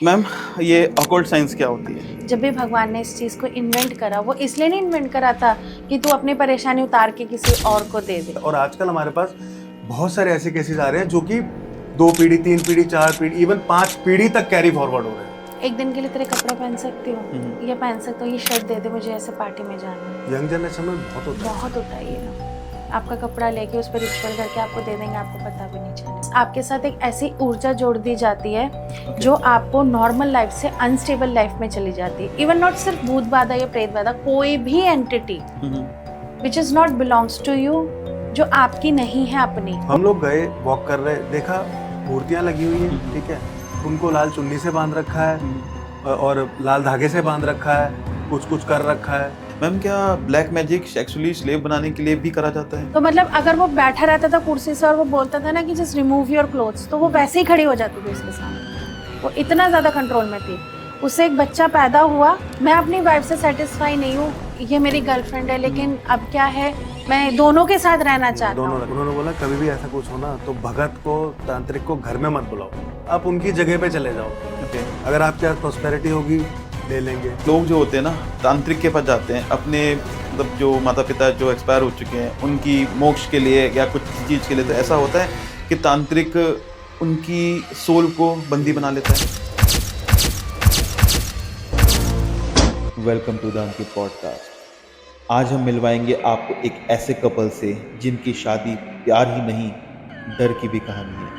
Ma'am, ये occult science क्या होती है? जब भी भगवान ने इस चीज को इन्वेंट करा, वो इसलिए नहीं इन्वेंट करा था कि तू अपनी परेशानी उतार के किसी और को दे दे। और आजकल हमारे पास बहुत सारे ऐसे केसेस आ रहे हैं जो कि 2 पीढ़ी, 3 पीढ़ी, 4 पीढ़ी, इवन 5 पीढ़ी तक कैरी फॉरवर्ड हो रहे हैं। एक दिन के लिए तेरे कपड़ा पहन सकती हूँ, ये पहन सकता हूँ, ये शर्ट दे दे मुझे, ऐसे पार्टी में जाना है। यंग जनरेशन में बहुत होता है। बहुत होता है ये ना। आपका कपड़ा लेके उस पर रिचुअल करके आपको दे देंगे, आपको पता भी नहीं चलेगा। आपके साथ एक ऐसी ऊर्जा जोड़ दी जाती है जो आपको नॉर्मल लाइफ से अनस्टेबल लाइफ में चली जाती है। इवन नॉट सिर्फ भूत बाधा या प्रेत बाधा, कोई भी entity which is not belongs to you, जो आपकी नहीं है अपनी। हम लोग गए, वॉक कर रहे, देखा मूर्तियां लगी हुई हैं, ठीक है, उनको लाल चुन्नी से बांध रखा है और लाल धागे से बांध रखा है, कुछ कुछ कर रखा है। मैम, क्या ब्लैक मैजिक एक्चुअली स्लेव बनाने के लिए भी करा जाता है? तो मतलब अगर वो बैठा रहता था कुर्सी से और वो बोलता था ना कि जस्ट रिमूव योर क्लोथ्स, तो वो वैसे ही खड़ी हो जाती थी उसके सामने। वो इतना ज्यादा कंट्रोल में थी। उससे एक बच्चा पैदा हुआ। मैं अपनी वाइफ से सेटिस्फाई नहीं हूँ, ये मेरी गर्लफ्रेंड है, लेकिन अब क्या है, मैं दोनों के साथ रहना चाहता हूँ। उन्होंने बोला कभी भी ऐसा कुछ हो ना तो भगत को, तांत्रिक को घर में मत बुलाओ, आप उनकी जगह पे चले जाओ। अगर आपके पास प्रॉस्पेरिटी होगी, ले लेंगे। लोग जो होते हैं ना, तांत्रिक के पास जाते हैं अपने, मतलब जो माता पिता जो एक्सपायर हो चुके हैं उनकी मोक्ष के लिए या कुछ चीज़ के लिए। तो ऐसा होता है कि तांत्रिक उनकी सोल को बंदी बना लेता है। Welcome to the Ankit podcast. आज हम मिलवाएंगे आपको एक ऐसे कपल से जिनकी शादी प्यार ही नहीं, डर की भी कहानी है।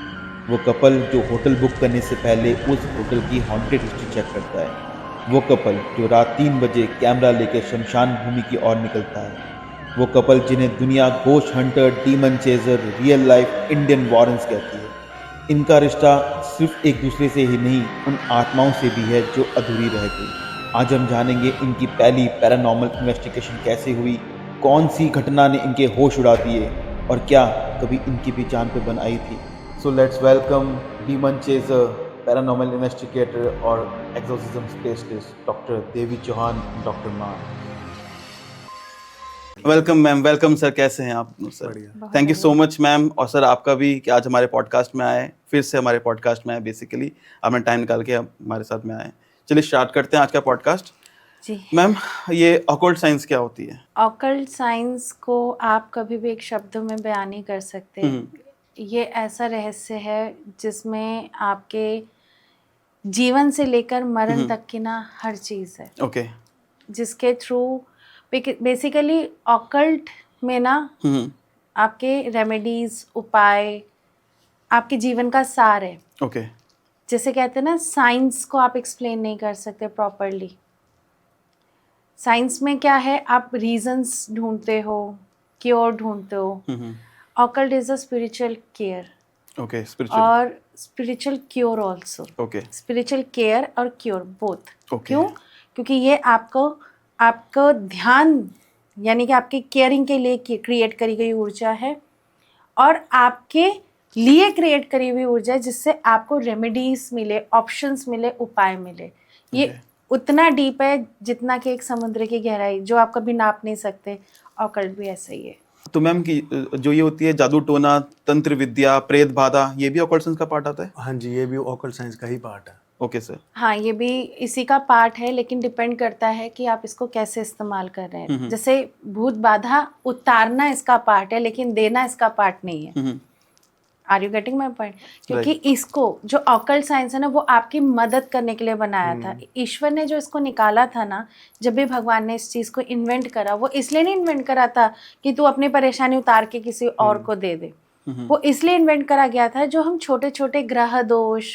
वो कपल जो होटल बुक करने से पहले उस होटल की हॉन्टेड हिस्ट्री चेक करता है। वो कपल जो रात 3 बजे कैमरा लेकर शमशान भूमि की ओर निकलता है। वो कपल जिन्हें दुनिया गोश्त Hunter, demon chaser, real life Indian Warrens कहती है। इनका रिश्ता सिर्फ एक दूसरे से ही नहीं, उन आत्माओं से भी है जो अधूरी रह गई। आज हम जानेंगे इनकी पहली पैरानॉर्मल इन्वेस्टिगेशन कैसे हुई, कौन सी घटना ने इनके होश उड़ा दिए और क्या कभी इनकी भी जान पे बन आई थी। So let's welcome demon chaser, paranormal investigator और एक्सोर्सिज्म स्पेशलिस्ट डॉक्टर देवी चौहान, डॉक्टर मान। वेलकम मैम, वेलकम सर, कैसे हैं आप sir? Thank you so much ma'am, और सर आपका भी कि आज हमारे पॉडकास्ट में आए, फिर से हमारे पॉडकास्ट में आए। बेसिकली आपने टाइम निकाल के हमारे साथ में आए। चलिए स्टार्ट करते हैं आज का पॉडकास्ट। जी मैम, ये ऑकल्ट साइंस क्या होती है? ऑकल्ट साइंस को आप कभी भी एक शब्दों में बयान नहीं कर सकते। ये ऐसा रहस्य है जिसमें आपके जीवन से लेकर मरण तक की ना हर चीज़ है। ओके। जिसके थ्रू बेसिकली ऑकल्ट में ना आपके रेमेडीज, उपाय, आपके जीवन का सार है। ओके। जैसे कहते हैं ना, साइंस को आप एक्सप्लेन नहीं कर सकते प्रॉपरली। साइंस में क्या है, आप रीजंस ढूंढते हो, क्योर ढूंढते हो। Occult is a spiritual care. Okay, spiritual और spiritual cure also. Okay. Spiritual care और क्योर बोथ। Okay. क्यों? क्योंकि ये आपको ध्यान, यानी कि आपकी केयरिंग के लिए क्रिएट करी गई ऊर्जा है, और आपके लिए क्रिएट करी हुई ऊर्जा है, जिससे आपको रेमेडीज मिले, ऑप्शंस मिले, उपाय मिले। ये उतना डीप है जितना कि एक समुद्र की गहराई, जो आप कभी नाप नहीं सकते। ऑकल्ट भी ऐसा ही है। तो मैम की जो ये होती है जादू टोना, तंत्र विद्या, प्रेत बाधा, ये भी ऑकल्ट साइंस का पार्ट आता है? हाँ जी, ये भी ऑकल्ट साइंस का ही पार्ट है। Okay sir. हाँ, ये भी इसी का पार्ट है, लेकिन डिपेंड करता है कि आप इसको कैसे इस्तेमाल कर रहे हैं। जैसे भूत बाधा उतारना इसका पार्ट है, लेकिन देना इसका पार्ट नहीं है। Are you getting my point? क्योंकि इसको जो ऑकल्ट साइंस है ना, वो आपकी मदद करने के लिए बनाया था। ईश्वर ने जो इसको निकाला था ना, जब भी भगवान ने इस चीज को इन्वेंट करा, वो इसलिए नहीं इन्वेंट करा था कि तू अपनी परेशानी उतार के किसी और को दे दे। वो इसलिए इन्वेंट करा गया था, जो हम छोटे छोटे ग्रह दोष,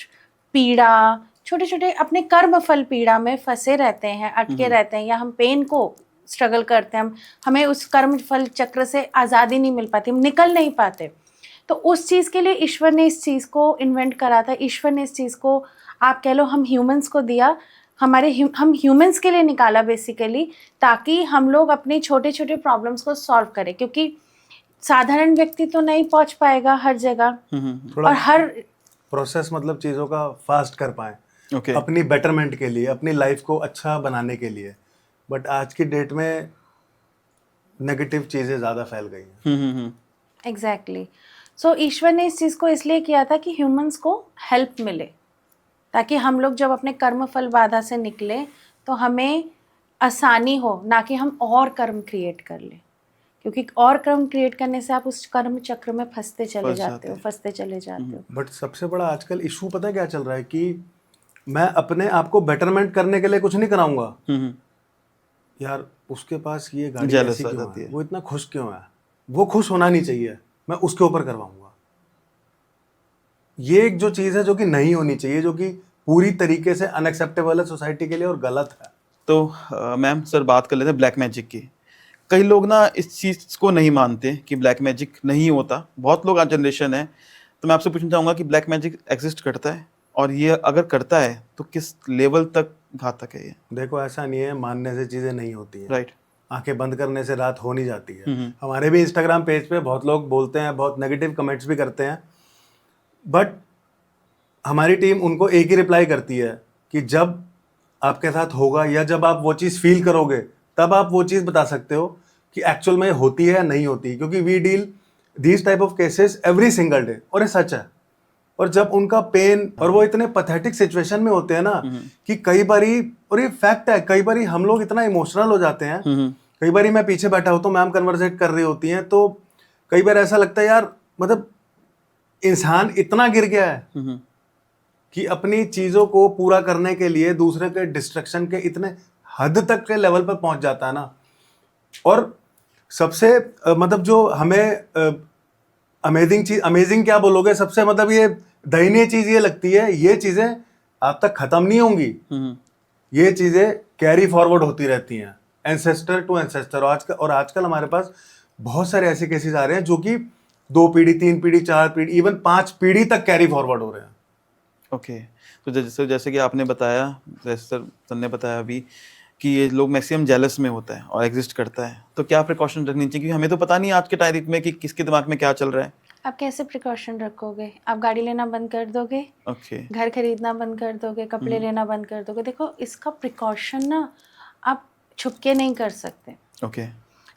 पीड़ा, छोटे छोटे अपने कर्म फल पीड़ा में फंसे रहते हैं, अटके रहते हैं, या हम पेन को स्ट्रगल करते हैं, हमें उस कर्म फल चक्र से आज़ादी नहीं मिल पाती, हम निकल नहीं पाते। तो उस चीज़ के लिए ईश्वर ने इस चीज़ को इन्वेंट करा था। ईश्वर ने इस चीज़ को, आप कह लो, हम ह्यूमंस को दिया। हम ह्यूमंस के लिए निकाला बेसिकली, ताकि हम लोग अपने छोटे छोटे प्रॉब्लम्स को सॉल्व करें। क्योंकि साधारण व्यक्ति तो नहीं पहुंच पाएगा हर जगह, और हर प्रोसेस, मतलब चीज़ों का फास्ट कर पाए। ओके। अपनी बेटरमेंट के लिए, अपनी लाइफ को अच्छा बनाने के लिए। बट आज की डेट में नेगेटिव चीज़ें ज़्यादा फैल गई हैं। एग्जैक्टली। सो ईश्वर ने इस चीज़ को इसलिए किया था कि ह्यूमंस को हेल्प मिले। ताकि हम लोग जब अपने कर्म फल बाधा से निकले तो हमें आसानी हो, ना कि हम और कर्म क्रिएट कर लें, क्योंकि और कर्म क्रिएट करने से आप उस कर्म चक्र में फंसते चले जाते हो। बट सबसे बड़ा आजकल इशू पता है क्या चल रहा है कि मैं अपने आप को बेटरमेंट करने के लिए कुछ नहीं कराऊंगा। यार उसके पास ये गाड़ी ऐसी क्यों है, वो इतना खुश क्यों है, वो खुश होना नहीं चाहिए, मैं उसके ऊपर करवाऊंगा। ये एक जो चीज है जो कि नहीं होनी चाहिए, जो कि पूरी तरीके से अनएक्सेप्टेबल है सोसाइटी के लिए और गलत है। तो मैम सर बात कर लेते हैं ब्लैक मैजिक की। कई लोग ना इस चीज़ को नहीं मानते कि ब्लैक मैजिक नहीं होता, बहुत लोग आज जनरेशन है, तो मैं आपसे पूछना चाहूँगा कि ब्लैक मैजिक एग्जिस्ट करता है, और ये अगर करता है तो किस लेवल तक घातक है ये? देखो ऐसा नहीं है मानने से चीजें नहीं होती हैं, राइट। आंखें बंद करने से रात हो नहीं जाती है। हमारे भी इंस्टाग्राम पेज पे बहुत लोग बोलते हैं, बहुत नेगेटिव कमेंट्स भी करते हैं, बट हमारी टीम उनको एक ही रिप्लाई करती है कि जब आपके साथ होगा या जब आप वो चीज़ फील करोगे तब आप वो चीज़ बता सकते हो कि एक्चुअल में होती है या नहीं होती, क्योंकि we deal these type of cases every single day, और ये सच है। और जब उनका पेन, और वो इतने पैथेटिक सिचुएशन में होते हैं ना कि कई बारी, और ये फैक्ट है, कई बारी हम लोग इतना इमोशनल हो जाते हैं, कई बारी मैं पीछे बैठा हूँ तो मैम कन्वर्सेट कर रही होती हैं, तो कई बार ऐसा लगता है यार मतलब इंसान इतना गिर गया है कि अपनी चीजों को पूरा करने के लिए दूसरे के डिस्ट्रक्शन के इतने हद तक के लेवल पर पहुंच जाता है ना। और सबसे मतलब जो हमें अमेजिंग क्या बोलोगे, सबसे मतलब ये दयनीय चीज ये लगती है, ये चीजें आप तक खत्म नहीं होंगी, ये चीजें कैरी फॉरवर्ड होती रहती हैं एंसेस्टर टू एंसेस्टर। और आजकल हमारे पास बहुत सारे ऐसे केसेस आ रहे हैं जो कि 2 पीढ़ी 3 पीढ़ी 4 पीढ़ी इवन 5 पीढ़ी तक कैरी फॉरवर्ड हो रहे हैं। ओके तो जैसे कि आपने बताया, जैसे सर ने बताया अभी कि ये लोग मैक्सिमम जेलस में होता है और एग्जिस्ट करता है, तो क्या प्रिकॉशन रखनी चाहिए? क्योंकि हमें तो पता नहीं आज के तारीख में कि किसके दिमाग में क्या चल रहा है। आप कैसे प्रिकॉशन रखोगे? आप गाड़ी लेना बंद कर दोगे, ओके घर खरीदना बंद कर दोगे, कपड़े लेना बंद कर दोगे। देखो इसका प्रिकॉशन ना आप छुप के नहीं कर सकते। ओके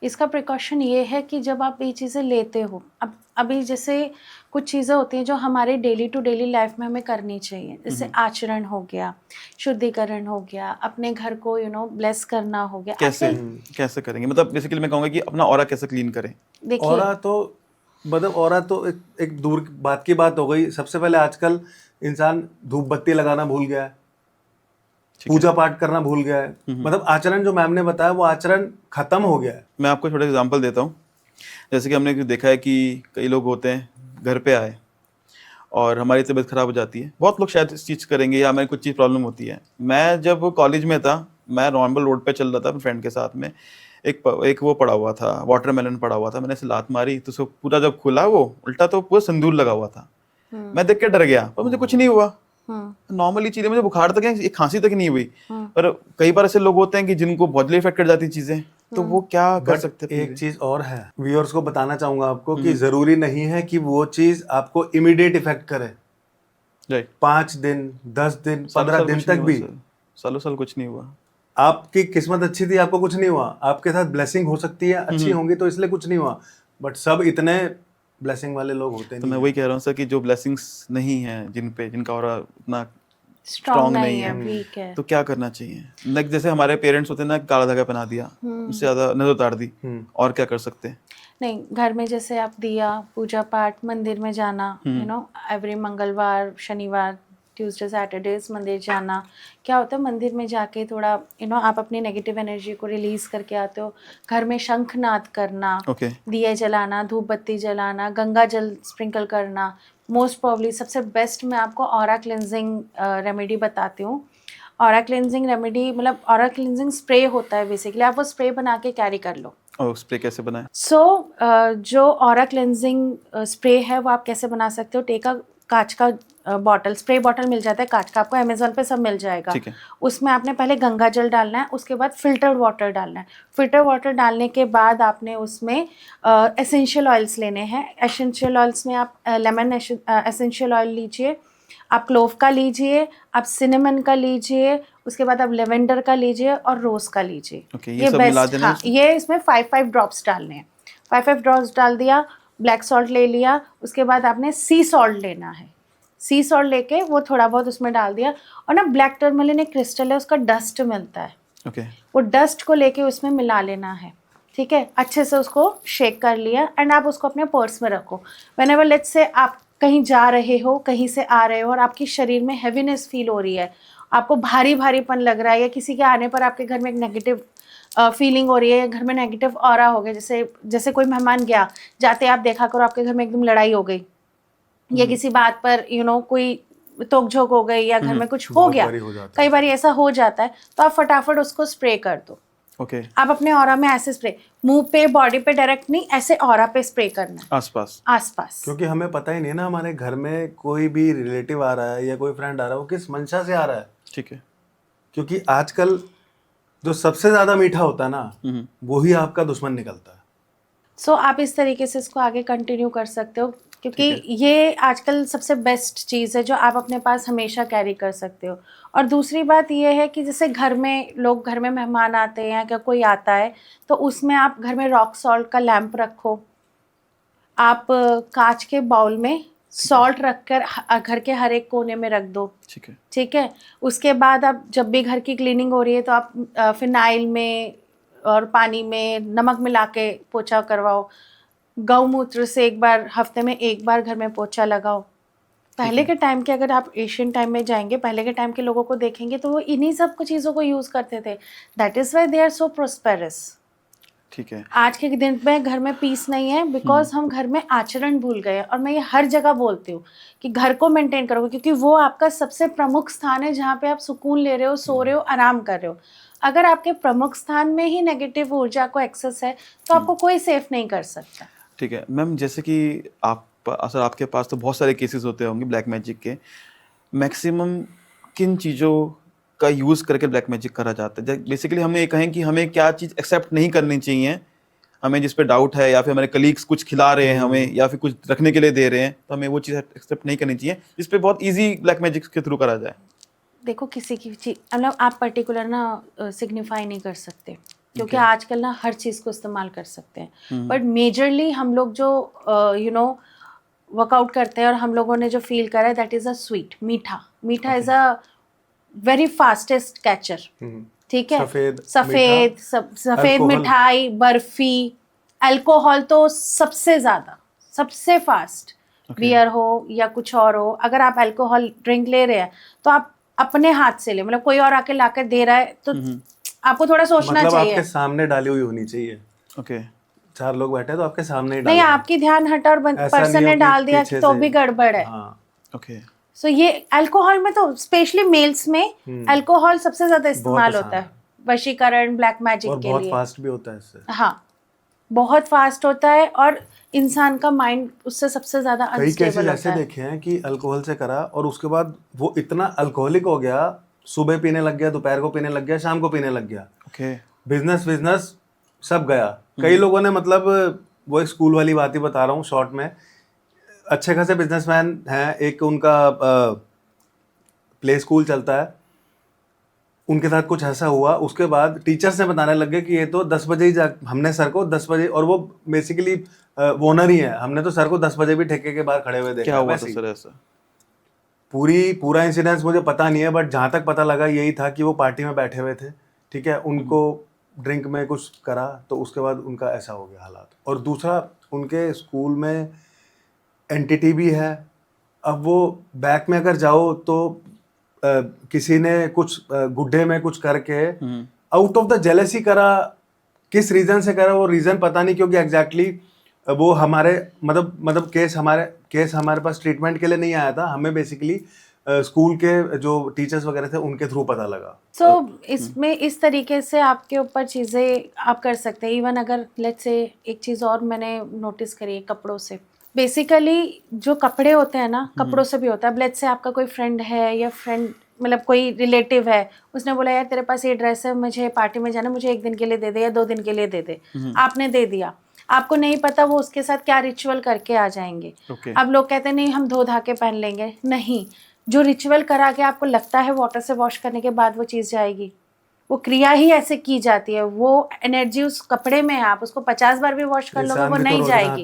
इसका प्रिकॉशन ये है कि जब आप ये चीज़ें लेते हो, अब अभी जैसे कुछ चीज़ें होती हैं जो हमारे डेली टू डेली लाइफ में हमें करनी चाहिए, जैसे आचरण हो गया, शुद्धिकरण हो गया, अपने घर को ब्लेस करना हो गया। कैसे करेंगे? मतलब बेसिकली मैं कहूँगा कि अपना ऑरा कैसे क्लीन करें। देखिए ऑरा तो एक दूर बात की बात हो गई। सबसे पहले आजकल इंसान धूप बत्ती लगाना भूल गया है, पूजा पाठ करना भूल गया है, मतलब आचरण जो मैम ने बताया वो आचरण खत्म हो गया है। मैं आपको छोटा एग्जांपल देता हूँ। जैसे कि हमने देखा है कि कई लोग होते हैं घर पे आए और हमारी तबीयत खराब हो जाती है, बहुत लोग शायद इस चीज़ करेंगे या हमें कुछ चीज़ प्रॉब्लम होती है। मैं जब कॉलेज में था, मैं नॉर्मल रोड पे चल रहा था अपने फ्रेंड के साथ में, एक वो पड़ा हुआ था, वाटरमेलन पड़ा हुआ था, मैंने ऐसे लात मारी तो उसको पूरा जब खुला वो उल्टा तो पूरा सिंदूर लगा हुआ था। मैं देख के डर गया, पर मुझे कुछ नहीं हुआ, नॉर्मली चीजें, मुझे बुखार तक है, खांसी तक नहीं हुई। पर कई बार ऐसे लोग होते हैं कि जिनको बहुत जल्दी इफेक्ट कर जाती चीजें, तो वो क्या कर सकते हैं? एक चीज और है, व्यूअर्स को बताना चाहूंगा आपको कि जरूरी नहीं है कि वो चीज आपको इमीडिएट इफेक्ट करे। राइट 5 दिन 10 दिन 15 दिन तक भी, सालों साल कुछ नहीं हुआ। आपकी किस्मत अच्छी थी, आपको कुछ नहीं हुआ, आपके साथ ब्लेसिंग हो सकती है, अच्छी होंगी तो इसलिए कुछ नहीं हुआ, बट सब इतने ब्लेसिंग वाले लोग होते हैं। तो मैं वही कह रहा हूँ सर कि जो ब्लेसिंग्स नहीं है, जिनका ऑरा उतना स्ट्रॉन्ग नहीं है, वीक है, तो क्या करना चाहिए? लाइक जैसे हमारे पेरेंट्स होते हैं ना, काला धागा पहना दिया, उससे ज्यादा नजर उतार दी, और क्या कर सकते हैं? नहीं, घर में जैसे आप दिया, पूजा पाठ, मंदिर में जाना, एवरी मंगलवार, शनिवार, ट्यूसडे, सैटरडेज मंदिर जाना। क्या होता है, मंदिर में जाके थोड़ा आप अपनी नेगेटिव एनर्जी को रिलीज करके आते हो। घर में शंखनाद करना, दिए जलाना, धूप बत्ती जलाना, गंगा जल स्प्रिंकल करना। मोस्ट प्रॉब्ली सबसे बेस्ट मैं आपको ऑरा क्लेंजिंग रेमेडी बताती हूँ। ऑरा क्लेंजिंग रेमेडी मतलब ऑरा क्लेंजिंग स्प्रे होता है बेसिकली, आप वो स्प्रे बना के कैरी कर लो। स्प्रे कैसे बनाए? जो ऑरा क्लेंजिंग स्प्रे है वो आप कैसे बना सकते हो, टेका कांच का बॉटल, स्प्रे बॉटल मिल जाता है कांच का, आपको अमेज़न पे सब मिल जाएगा। उसमें आपने पहले गंगा जल डालना है, उसके बाद फिल्टर्ड वाटर डालना है। फिल्टर्ड वाटर डालने के बाद आपने उसमें एसेंशियल ऑयल्स लेने हैं। एसेंशियल ऑयल्स में आप लेमन एसेंशियल ऑयल लीजिए, आप क्लोव का लीजिए, आप सिनेमन का लीजिए, उसके बाद आप लेवेंडर का लीजिए और रोज़ का लीजिए। ये बेस्ट। हाँ, ये इसमें 5 ड्रॉप्स डालने हैं। 5 ड्रॉप्स डाल दिया, ब्लैक सॉल्ट ले लिया, उसके बाद आपने सी सॉल्ट लेना है। सी सॉल्ट लेके वो थोड़ा बहुत उसमें डाल दिया, और ना ब्लैक टर्मलिन एक क्रिस्टल है, उसका डस्ट मिलता है, ओके वो डस्ट को लेके उसमें मिला लेना है, ठीक है, अच्छे से उसको शेक कर लिया, एंड आप उसको अपने पर्स में रखो। व्हेनेवर लेट्स से आप कहीं जा रहे हो, कहीं से आ रहे हो, और आपकी शरीर में हैवीनेस फील हो रही है, आपको भारी भारीपन लग रहा है, या किसी के आने पर आपके घर में एक नेगेटिव फीलिंग हो रही है, या घर में नेगेटिव ऑरा हो गया, जैसे कोई मेहमान गया, जाते आप देखा करो आपके घर में एकदम लड़ाई हो गई, या किसी बात पर कोई तोकझोंक हो गई, या घर में कुछ हो बहुत गया, बारी हो जाता है। कई बार ऐसा हो जाता है, तो आप फटाफट उसको स्प्रे कर दो। ओके आप अपने ऑरा में ऐसे स्प्रे, मुंह पे बॉडी पे डायरेक्ट नहीं, ऐसे ऑरा पे स्प्रे करना है आसपास। आसपास। क्योंकि हमें पता ही नहीं है ना हमारे घर में कोई भी रिलेटिव आ रहा है या कोई फ्रेंड आ रहा है, वो किस मंशा से आ रहा है। ठीक है। क्योंकि आजकल जो सबसे ज्यादा मीठा होता है ना, वही आपका दुश्मन निकलता है। सो आप इस तरीके से इसको आगे कंटिन्यू कर सकते हो, क्योंकि ये आजकल सबसे बेस्ट चीज़ है जो आप अपने पास हमेशा कैरी कर सकते हो। और दूसरी बात ये है कि जैसे घर में मेहमान आते हैं या कोई आता है, तो उसमें आप घर में रॉक सॉल्ट का लैंप रखो, आप कांच के बाउल में सॉल्ट रखकर घर के हर एक कोने में रख दो, ठीक है। ठीक है। उसके बाद आप जब भी घर की क्लीनिंग हो रही है तो आप फिनाइल में और पानी में नमक मिला के पोछा करवाओ। गौमूत्र से एक बार हफ्ते में एक बार घर में पोछा लगाओ। पहले के टाइम के, अगर आप एशियन टाइम में जाएंगे, पहले के टाइम के लोगों को देखेंगे तो वो इन्हीं सब कुछ चीज़ों को यूज़ करते थे। That is why they are so prosperous. ठीक है। आज के दिन में घर में पीस नहीं है, बिकॉज हम घर में आचरण भूल गए। और मैं ये हर जगह बोलती हूँ कि घर को मेंटेन करो, क्योंकि वो आपका सबसे प्रमुख स्थान है जहाँ पे आप सुकून ले रहे हो, सो रहे हो, आराम कर रहे हो। अगर आपके प्रमुख स्थान में ही नेगेटिव ऊर्जा को एक्सेस है तो आपको कोई सेफ नहीं कर सकता। ठीक है मैम, जैसे कि सर आपके पास तो बहुत सारे केसेस होते होंगे ब्लैक मैजिक के, मैक्सिमम किन चीज़ों का यूज़ करके ब्लैक मैजिक करा जाता है? बेसिकली हमें ये कहें कि हमें क्या चीज़ एक्सेप्ट नहीं करनी चाहिए, हमें जिस पे डाउट है, या फिर हमारे कलीग्स कुछ खिला रहे हैं हमें, या फिर कुछ रखने के लिए दे रहे हैं, तो हमें वो चीज़ एक्सेप्ट नहीं करनी चाहिए जिस पे बहुत ईजी ब्लैक मैजिक के थ्रू करा जाए। देखो, किसी की चीज मतलब आप पर्टिकुलर ना सिग्निफाई नहीं कर सकते, क्योंकि आजकल ना हर चीज़ को इस्तेमाल कर सकते हैं। बट मेजरली हम लोग जो वर्कआउट करते हैं और हम लोगों ने जो फील करा है, दैट इज़ अ स्वीट, मीठा is a very fastest catcher. ठीक है, सफ़ेद मिठाई, बर्फी, अल्कोहल तो सबसे ज़्यादा, सबसे फास्ट। बियर हो या कुछ और हो, अगर आप अल्कोहल ड्रिंक ले रहे हैं तो आप अपने हाथ से ले, मतलब कोई और आके लाकर दे रहा है तो आपको थोड़ा सोचना मतलब चाहिए। आपके सामने डाली हुई होनी चाहिए। ओके। 4 लोग बैठे हैं तो आपके सामने ही नहीं, डाला है। आपकी ध्यान हटा और ऐसा पर्सन नहीं हो ने कि डाल दिया पीछे तो से- भी गड़बड़ है। हाँ। ओके। सो ये अल्कोहल में तो स्पेशली मेल्स में अल्कोहल सबसे ज्यादा इस्तेमाल आसान होता है वशीकरण, ब्लैक मैजिक और के बहुत लिए। फास्ट भी होता है इससे। हाँ, बहुत फास्ट होता है और इंसान का माइंड उससे सबसे ज्यादा कई केसेस अनस्टेबल ऐसे होता है। देखे हैं कि अल्कोहल से करा और उसके बाद वो इतना अल्कोहलिक हो गया, सुबह पीने लग गया, दोपहर को पीने लग गया, शाम को पीने लग गया। ओके। बिजनेस सब गया। कई लोगों ने, मतलब वो एक स्कूल वाली बात ही बता रहा हूँ शॉर्ट में, अच्छे खासे बिजनेसमैन हैं, एक उनका प्ले स्कूल चलता है, उनके साथ कुछ ऐसा हुआ, उसके बाद टीचर्स ने बताने लग गए कि ये तो 10 बजे ही हमने सर को 10 बजे, और वो बेसिकली वो ओनर ही है, हमने तो सर को 10 बजे भी ठेके के बाहर खड़े हुए देखा। क्या हुआ था वैसे ही। सर ऐसा? पूरा इंसिडेंस मुझे पता नहीं है, बट जहाँ तक पता लगा यही था कि वो पार्टी में बैठे हुए थे, ठीक है, उनको ड्रिंक में कुछ करा तो उसके बाद उनका ऐसा हो गया हालात। और दूसरा, उनके स्कूल में एंटिटी भी है। अब वो बैक में अगर जाओ तो किसी ने कुछ गुड्ढे में कुछ करके आउट ऑफ द जेलसी करा, किस रीजन से करा वो रीजन पता नहीं, क्योंकि एग्जैक्टली वो हमारे मतलब केस हमारे पास ट्रीटमेंट के लिए नहीं आया था, हमें बेसिकली स्कूल के जो टीचर्स वगैरह थे उनके थ्रू पता लगा। सो इसमें इस तरीके से आपके ऊपर चीज़ें आप कर सकते हैं। इवन अगर लेट्स से एक चीज़ और मैंने नोटिस करी है कपड़ों से, बेसिकली जो कपड़े होते हैं ना, कपड़ों से भी होता है। लेट्स से आपका कोई फ्रेंड है या फ्रेंड मतलब कोई रिलेटिव है, उसने बोला यार तेरे पास ये ड्रेस है, मुझे पार्टी में जाना, मुझे 1 दिन के लिए दे दे या 2 दिन के लिए दे दे। आपने दे दिया, आपको नहीं पता वो उसके साथ क्या रिचुअल करके आ जाएंगे। Okay. अब लोग कहते हैं नहीं हम धो धा के पहन लेंगे, नहीं, जो रिचुअल करा के आपको लगता है वाटर से वॉश करने के बाद वो चीज़ जाएगी, वो क्रिया ही ऐसे की जाती है, वो एनर्जी उस कपड़े में है, आप उसको 50 बार भी वॉश कर लोगे वो नहीं जाएगी।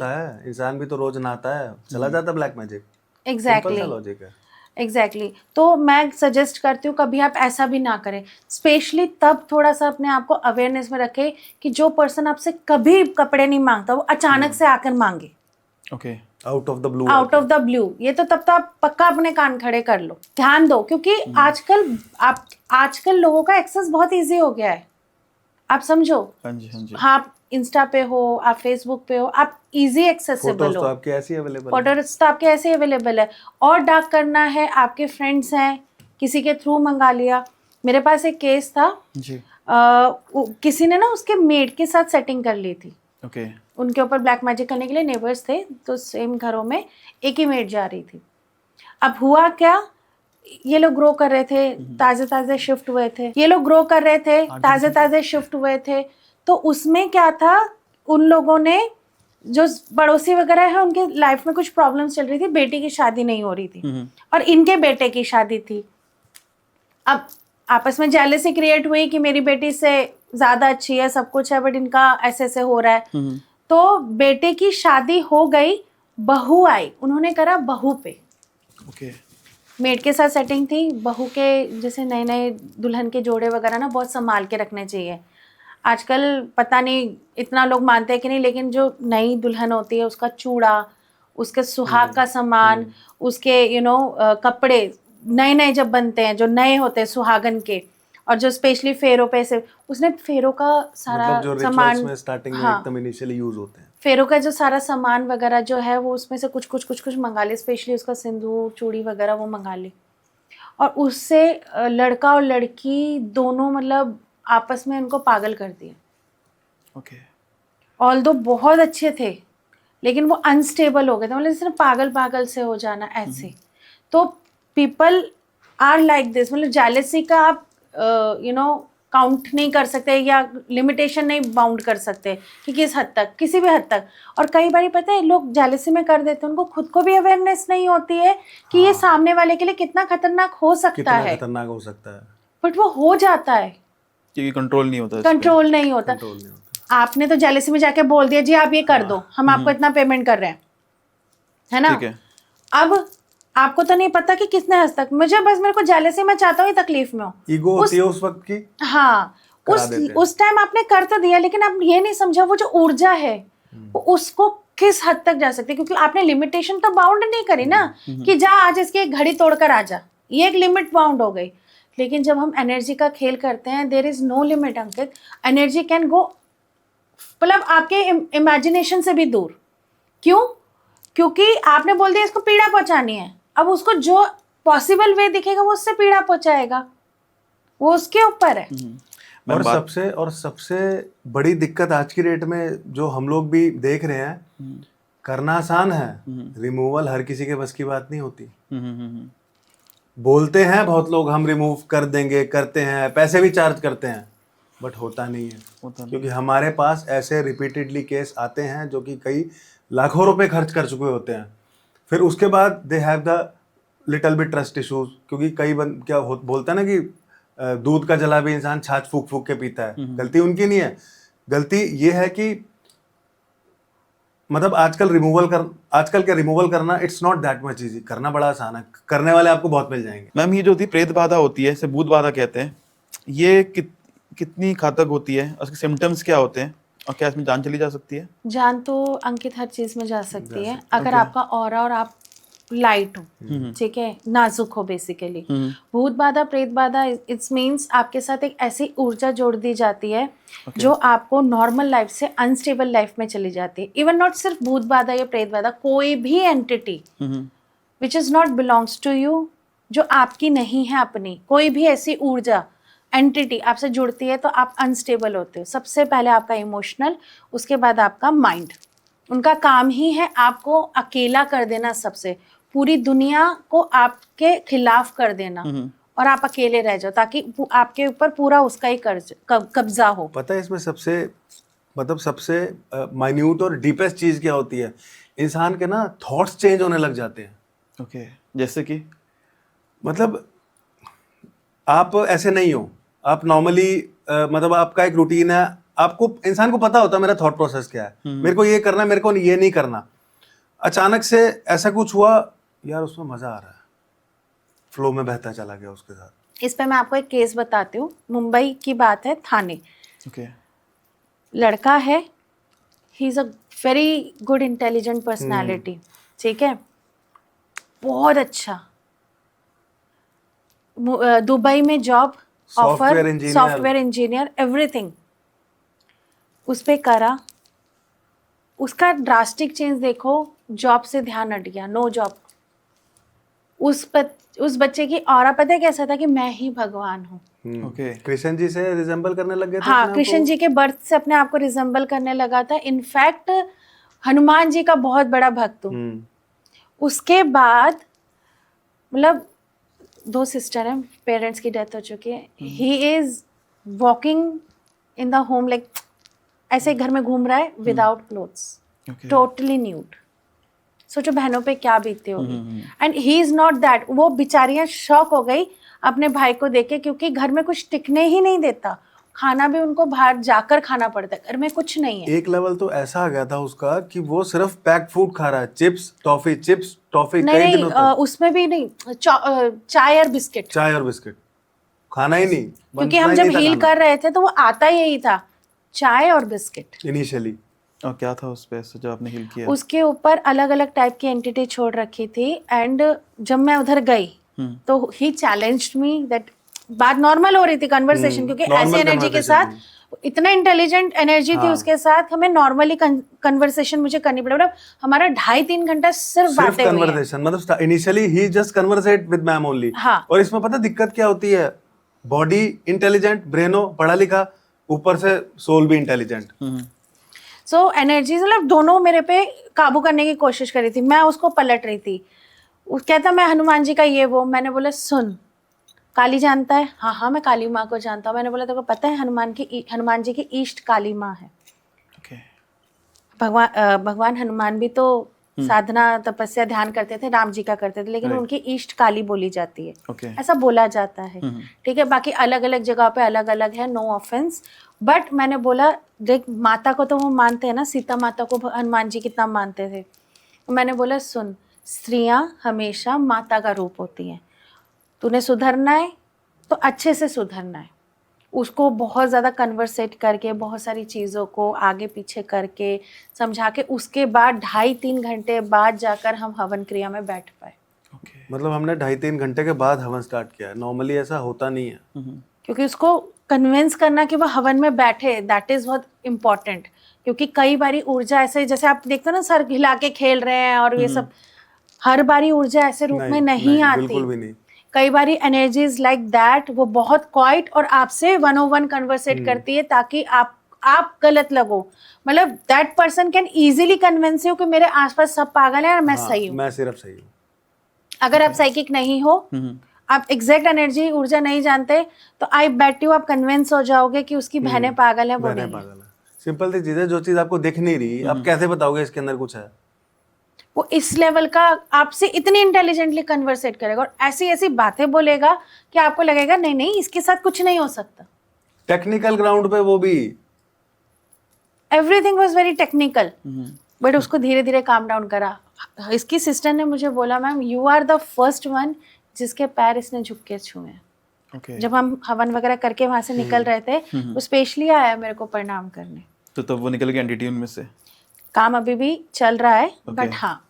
इंसान भी तो रोज नहाता है, चला जाता ब्लैक मैजिक। एग्जैक्टली। लॉजिक है। एग्जैक्टली तो मैं सजेस्ट करती हूँ कभी आप ऐसा भी ना करें, स्पेशली तब थोड़ा सा अपने आप को अवेयरनेस में रखें कि जो पर्सन आपसे कभी कपड़े नहीं मांगता वो अचानक से आकर मांगे okay out of the blue. Out of the blue, ये तो तब तो आप पक्का अपने कान खड़े कर लो, ध्यान दो, क्योंकि आजकल लोगों का एक्सेस बहुत इजी हो गया है, आप समझो। हाँ जी हाँ जी। हाँ, आप इंस्टा पे हो, आप फेसबुक पे हो, आप इजी एक्सेसिबल फोटोज हो, तो आपके ऐसे अवेलेबल है। फोटोज तो आपके ऐसे अवेलेबल है। और डाक करना है, आपके फ्रेंड्स हैं, किसी के थ्रू मंगा लिया। मेरे पास एक केस था, जी किसी ने ना उसके मेड के साथ सेटिंग कर ली थी, ओके उनके ऊपर ब्लैक मैजिक करने के लिए, नेबर्स थे तो सेम घरों में एक ही मेड जा रही थी। अब हुआ क्या, ये लोग ग्रो कर रहे थे, ताजे ताजे शिफ्ट हुए थे, ये लोग ग्रो कर रहे थे, ताजे ताजे शिफ्ट हुए थे। तो उसमें क्या था, उन लोगों ने, जो पड़ोसी वगैरह है, उनके लाइफ में कुछ प्रॉब्लम्स चल रही थी, बेटी की शादी नहीं हो रही थी और इनके बेटे की शादी थी। अब आपस में जेलसी क्रिएट हुई कि मेरी बेटी से ज्यादा अच्छी है, सब कुछ है, बट इनका ऐसे ऐसे हो रहा है। तो बेटे की शादी हो गई, बहू आई, उन्होंने करा बहू पे, ओके मेड के साथ सेटिंग थी। बहू के जैसे नए नए दुल्हन के जोड़े वगैरह ना बहुत संभाल के रखने चाहिए। आजकल पता नहीं इतना लोग मानते हैं कि नहीं, लेकिन जो नई दुल्हन होती है उसका चूड़ा, उसके सुहाग का सामान, उसके कपड़े नए नए जब बनते हैं, जो नए होते हैं सुहागन के, और जो स्पेशली फेरों पे से उसने फेरों का सारा मतलब जो रिचुअल्स सामान, में स्टार्टिंग में हाँ, एकदम इनिशियली यूज होते हैं, फेरों का जो सारा सामान वगैरह जो है वो उसमें से कुछ मंगा ले, स्पेशली उसका सिंदूर चूड़ी वगैरह वो मंगा ली। और उससे लड़का और लड़की दोनों मतलब आपस में उनको पागल कर दिया। ओके ऑल्दो बहुत अच्छे थे, लेकिन वो अनस्टेबल हो गए थे, मतलब जैसे पागल पागल से हो जाना ऐसे। तो पीपल आर लाइक दिस, मतलब जेलेसी का आप काउंट नहीं कर सकते या लिमिटेशन नहीं बाउंड कर सकते कि किस हद तक, किसी भी हद तक। और कई बार पता है लोग जेलेसी में कर देते हैं, उनको खुद को भी अवेयरनेस नहीं होती है कि ये सामने वाले के लिए कितना खतरनाक हो सकता कितना है, खतरनाक हो सकता है, बट वो हो जाता है, क्योंकि कंट्रोल नहीं होता इस पे। कंट्रोल नहीं होता। कंट्रोल नहीं होता। आपने तो जेलेसी में जाके बोल दिया जी आप ये कर दो, हम आपको इतना पेमेंट कर रहे हैं, है ना। ठीक है अब आपको तो नहीं पता कि कितने हद तक, मेरे को जेलेसी, मैं चाहता हूँ ये तकलीफ में हो, ईगो होती है उस वक्त की, हाँ, करा देते हैं। उस टाइम आपने कर तो दिया, लेकिन आप ये नहीं समझा वो जो ऊर्जा है वो उसको किस हद तक जा सकती है, क्योंकि आपने लिमिटेशन तो बाउंड नहीं करी ना कि जा आज इसकी एक घड़ी तोड़कर आ जा, ये एक लिमिट बाउंड हो गई। लेकिन जब हम एनर्जी का खेल करते हैं, there is no limit Ankit, energy can go, मतलब आपके इमेजिनेशन से भी दूर। क्यों? क्योंकि आपने बोल दिया इसको पीड़ा पहुंचानी है, अब उसको जो पॉसिबल वे दिखेगा वो उससे पीड़ा पहुंचाएगा, वो उसके ऊपर है। और सबसे बड़ी दिक्कत आज की डेट में जो हम लोग भी देख रहे हैं, करना आसान है, रिमूवल हर किसी के बस की बात नहीं होती। बोलते हैं बहुत लोग हम रिमूव कर देंगे, करते हैं, पैसे भी चार्ज करते हैं, बट होता नहीं है। क्योंकि हमारे पास ऐसे रिपीटेडली केस आते हैं जो कि कई लाखों रुपए खर्च कर चुके होते हैं, फिर उसके बाद they have the little bit trust issues. क्योंकि कई बोलता है ना कि दूध का जला भी इंसान छाछ फूक फूक के पीता है। गलती उनकी नहीं है, गलती ये है कि मतलब आजकल के रिमूवल करना it's not that much easy, करना बड़ा आसान है, करने वाले आपको बहुत मिल जाएंगे। मैम ये जो होती है प्रेत बाधा होती है, इसे भूत बाधा कहते हैं, ये कितनी घातक होती है, उसके सिम्टम्स क्या होते हैं और क्या इसमें जान चली जा सकती है? जान तो अंकित हर चीज में जा सकती है अगर आपका ऑरा और आप लाइट हो, ठीक है, नाजुक हो बेसिकली। भूत बाधा, प्रेत बाधा, इट्स मीन्स आपके साथ एक ऐसी ऊर्जा जोड़ दी जाती है जो आपको नॉर्मल लाइफ से अनस्टेबल लाइफ में चली जाती है। इवन नॉट सिर्फ भूत बाधा या प्रेत बाधा, कोई भी entity which is not belongs to you, जो आपकी नहीं है अपनी, कोई भी ऐसी ऊर्जा एंटिटी आपसे जुड़ती है तो आप अनस्टेबल होते हो। सबसे पहले आपका इमोशनल, उसके बाद आपका माइंड। उनका काम ही है आपको अकेला कर देना, सबसे पूरी दुनिया को आपके खिलाफ कर देना और आप अकेले रह जाओ, ताकि आपके ऊपर पूरा उसका ही कब्जा हो। पता है इसमें सबसे माइन्यूट और डीपेस्ट चीज क्या होती है? इंसान के ना थॉट्स चेंज होने लग जाते हैं। ओके, जैसे कि मतलब आप ऐसे नहीं हो, आप नॉर्मली मतलब आपका एक रूटीन है, आपको इंसान को पता होता है मेरा थॉट प्रोसेस क्या है, मेरे को ये करना है, मेरे को ये नहीं करना। अचानक से ऐसा कुछ हुआ, यार उसमें मजा आ रहा है, फ्लो में बहता चला गया उसके साथ। इस पे मैं आपको एक केस बताती हूँ। मुंबई की बात है, थाने। ओके लड़का है, he is a very good intelligent personality, ठीक है, बहुत अच्छा, दुबई में job Software offer, engineer। Software engineer, everything उस पे करा। उसका ड्रास्टिक चेंज देखो, जॉब से ध्यान हट गया, नो जॉब। उस बच्चे की ऑरा पता है कैसा था कि मैं ही भगवान हूँ। ओके कृष्ण जी से रिजेंबल करने लग गए थे हाँ, अपने आप कृष्ण को। जी के बर्थ से अपने आप को रिजेंबल करने लगा था। इनफैक्ट हनुमान जी का बहुत बड़ा भक्त हूँ। उसके बाद मतलब 2 सिस्टर हैं, पेरेंट्स की डेथ हो चुकी है। He is walking in the home like ऐसे घर में घूम रहा है without clothes, okay totally nude. सोचो बहनों पे क्या बीतती होगी। And he is not that. वो बेचारियां शॉक हो गई अपने भाई को देख के, क्योंकि घर में कुछ टिकने ही नहीं देता। खाना भी उनको बाहर जाकर खाना पड़ता है, घर में कुछ नहीं है। एक लेवल तो ऐसा आ गया था उसका कि वो सिर्फ पैक्ड फूड खा रहा है, चिप्स टॉफी नहीं कई नहीं, दिनों तक। उसमें भी नहीं, चाय और बिस्किट। चाय और बिस्किट, खाना ही नहीं, क्योंकि हम जब हील कर रहे थे तो वो आता यही था, चाय और बिस्किट। इनिशियली। और क्या था उस पे जो आपने हील किया? उसके ऊपर अलग अलग टाइप की एंटिटी छोड़ रखी थी। एंड जब मैं उधर गई तो ही चैलेंज्ड मी दैट, बात नॉर्मल हो रही थी कन्वर्सेशन, क्योंकि normal ऐसी एनर्जी के conversation साथ, इतना इंटेलिजेंट एनर्जी थी हाँ। उसके साथ, हमें नॉर्मली कन्वर्सेशन मुझे करनी पड़ी। मतलब हमारा 2.5-3 घंटा सिर्फ सिर्फ बातें हुई हैं। कन्वर्सेशन, मतलब initially he just conversate with ma'am only. हाँ। और इसमें पता दिक्कत क्या होती है, बॉडी इंटेलिजेंट, ब्रेनो पढ़ा लिखा, ऊपर से सोल भी इंटेलिजेंट। सो एनर्जीज मतलब दोनों मेरे पे काबू करने की कोशिश कर रही थी, मैं उसको पलट रही थी। कहता मैं हनुमान जी का ये वो। मैंने बोला सुन, काली जानता है? हाँ हाँ मैं काली माँ को जानता हूँ। मैंने बोला तेरे को पता है हनुमान जी की ईष्ट काली माँ है। ओके भगवान हनुमान भी तो साधना तपस्या ध्यान करते थे, राम जी का करते थे, लेकिन Right. उनकी ईष्ट काली बोली जाती है, ओके ऐसा बोला जाता है। ठीक है, बाकी अलग अलग जगह पे अलग अलग है, नो ऑफेंस। बट मैंने बोला देख, माता को तो वो मानते हैं ना, सीता माता को हनुमान जी कितना मानते थे। मैंने बोला सुन, स्त्रियां हमेशा माता का रूप होती हैं, तूने सुधरना है तो अच्छे से सुधरना है। उसको बहुत ज़्यादा कन्वर्सेट करके, बहुत सारी चीज़ों को आगे पीछे करके समझा के, उसके बाद 2.5-3 घंटे बाद जाकर हम हवन क्रिया में बैठ पाए। ओके मतलब हमने 2.5-3 घंटे के बाद हवन स्टार्ट किया, नॉर्मली ऐसा होता नहीं है। क्योंकि उसको कन्विंस करना कि वो हवन में बैठे, दैट इज़ बहुत इम्पॉर्टेंट। क्योंकि कई बारी ऊर्जा ऐसे, जैसे आप देखते हो ना सर हिला के खेल रहे हैं और ये सब, हर बारी ऊर्जा ऐसे रूप में नहीं आती। बिल्कुल भी नहीं। कई बारी एनर्जीज लाइक दैट वो बहुत क्वाइट और आपसे 101 कन्वर्सेट करती है, ताकि आप गलत लगो। मतलब that person can easily convince you कि मेरे आसपास सब पागल हैं और मैं सही हूँ। मैं सिर्फ सही हूँ। अगर आप साइकिक नहीं हो, आप एग्जैक्ट एनर्जी ऊर्जा नहीं जानते, तो आई बेट यू आप कन्विंस हो जाओगे कि उसकी बहनें पागल है, वो मैंने नहीं है। पागल है। सिंपल सी चीज है, जो चीज आपको दिख नहीं रही, आप कैसे बताओगे इसके अंदर कुछ है? वो इस लेवल का आपसे इतनी इंटेलिजेंटली कन्वर्सेट करेगा और ऐसी ऐसी बातें बोलेगा कि आपको लगेगा नहीं नहीं इसके साथ कुछ नहीं हो सकता। टेक्निकल ग्राउंड पे वो भी। Everything was very technical, but उसको धीरे धीरे काम डाउन करा। इसकी सिस्टर ने मुझे बोला ma'am you are the first one जिसके पैर इसने झुक के छुए। ओके जब हम हवन वगैरह करके वहां से निकल रहे थे, वो स्पेशली आया मेरे को प्रणाम करने। तो तब वो निकल गई एंटिटी उनमें से? काम अभी भी चल रहा है, Okay. बट हाँ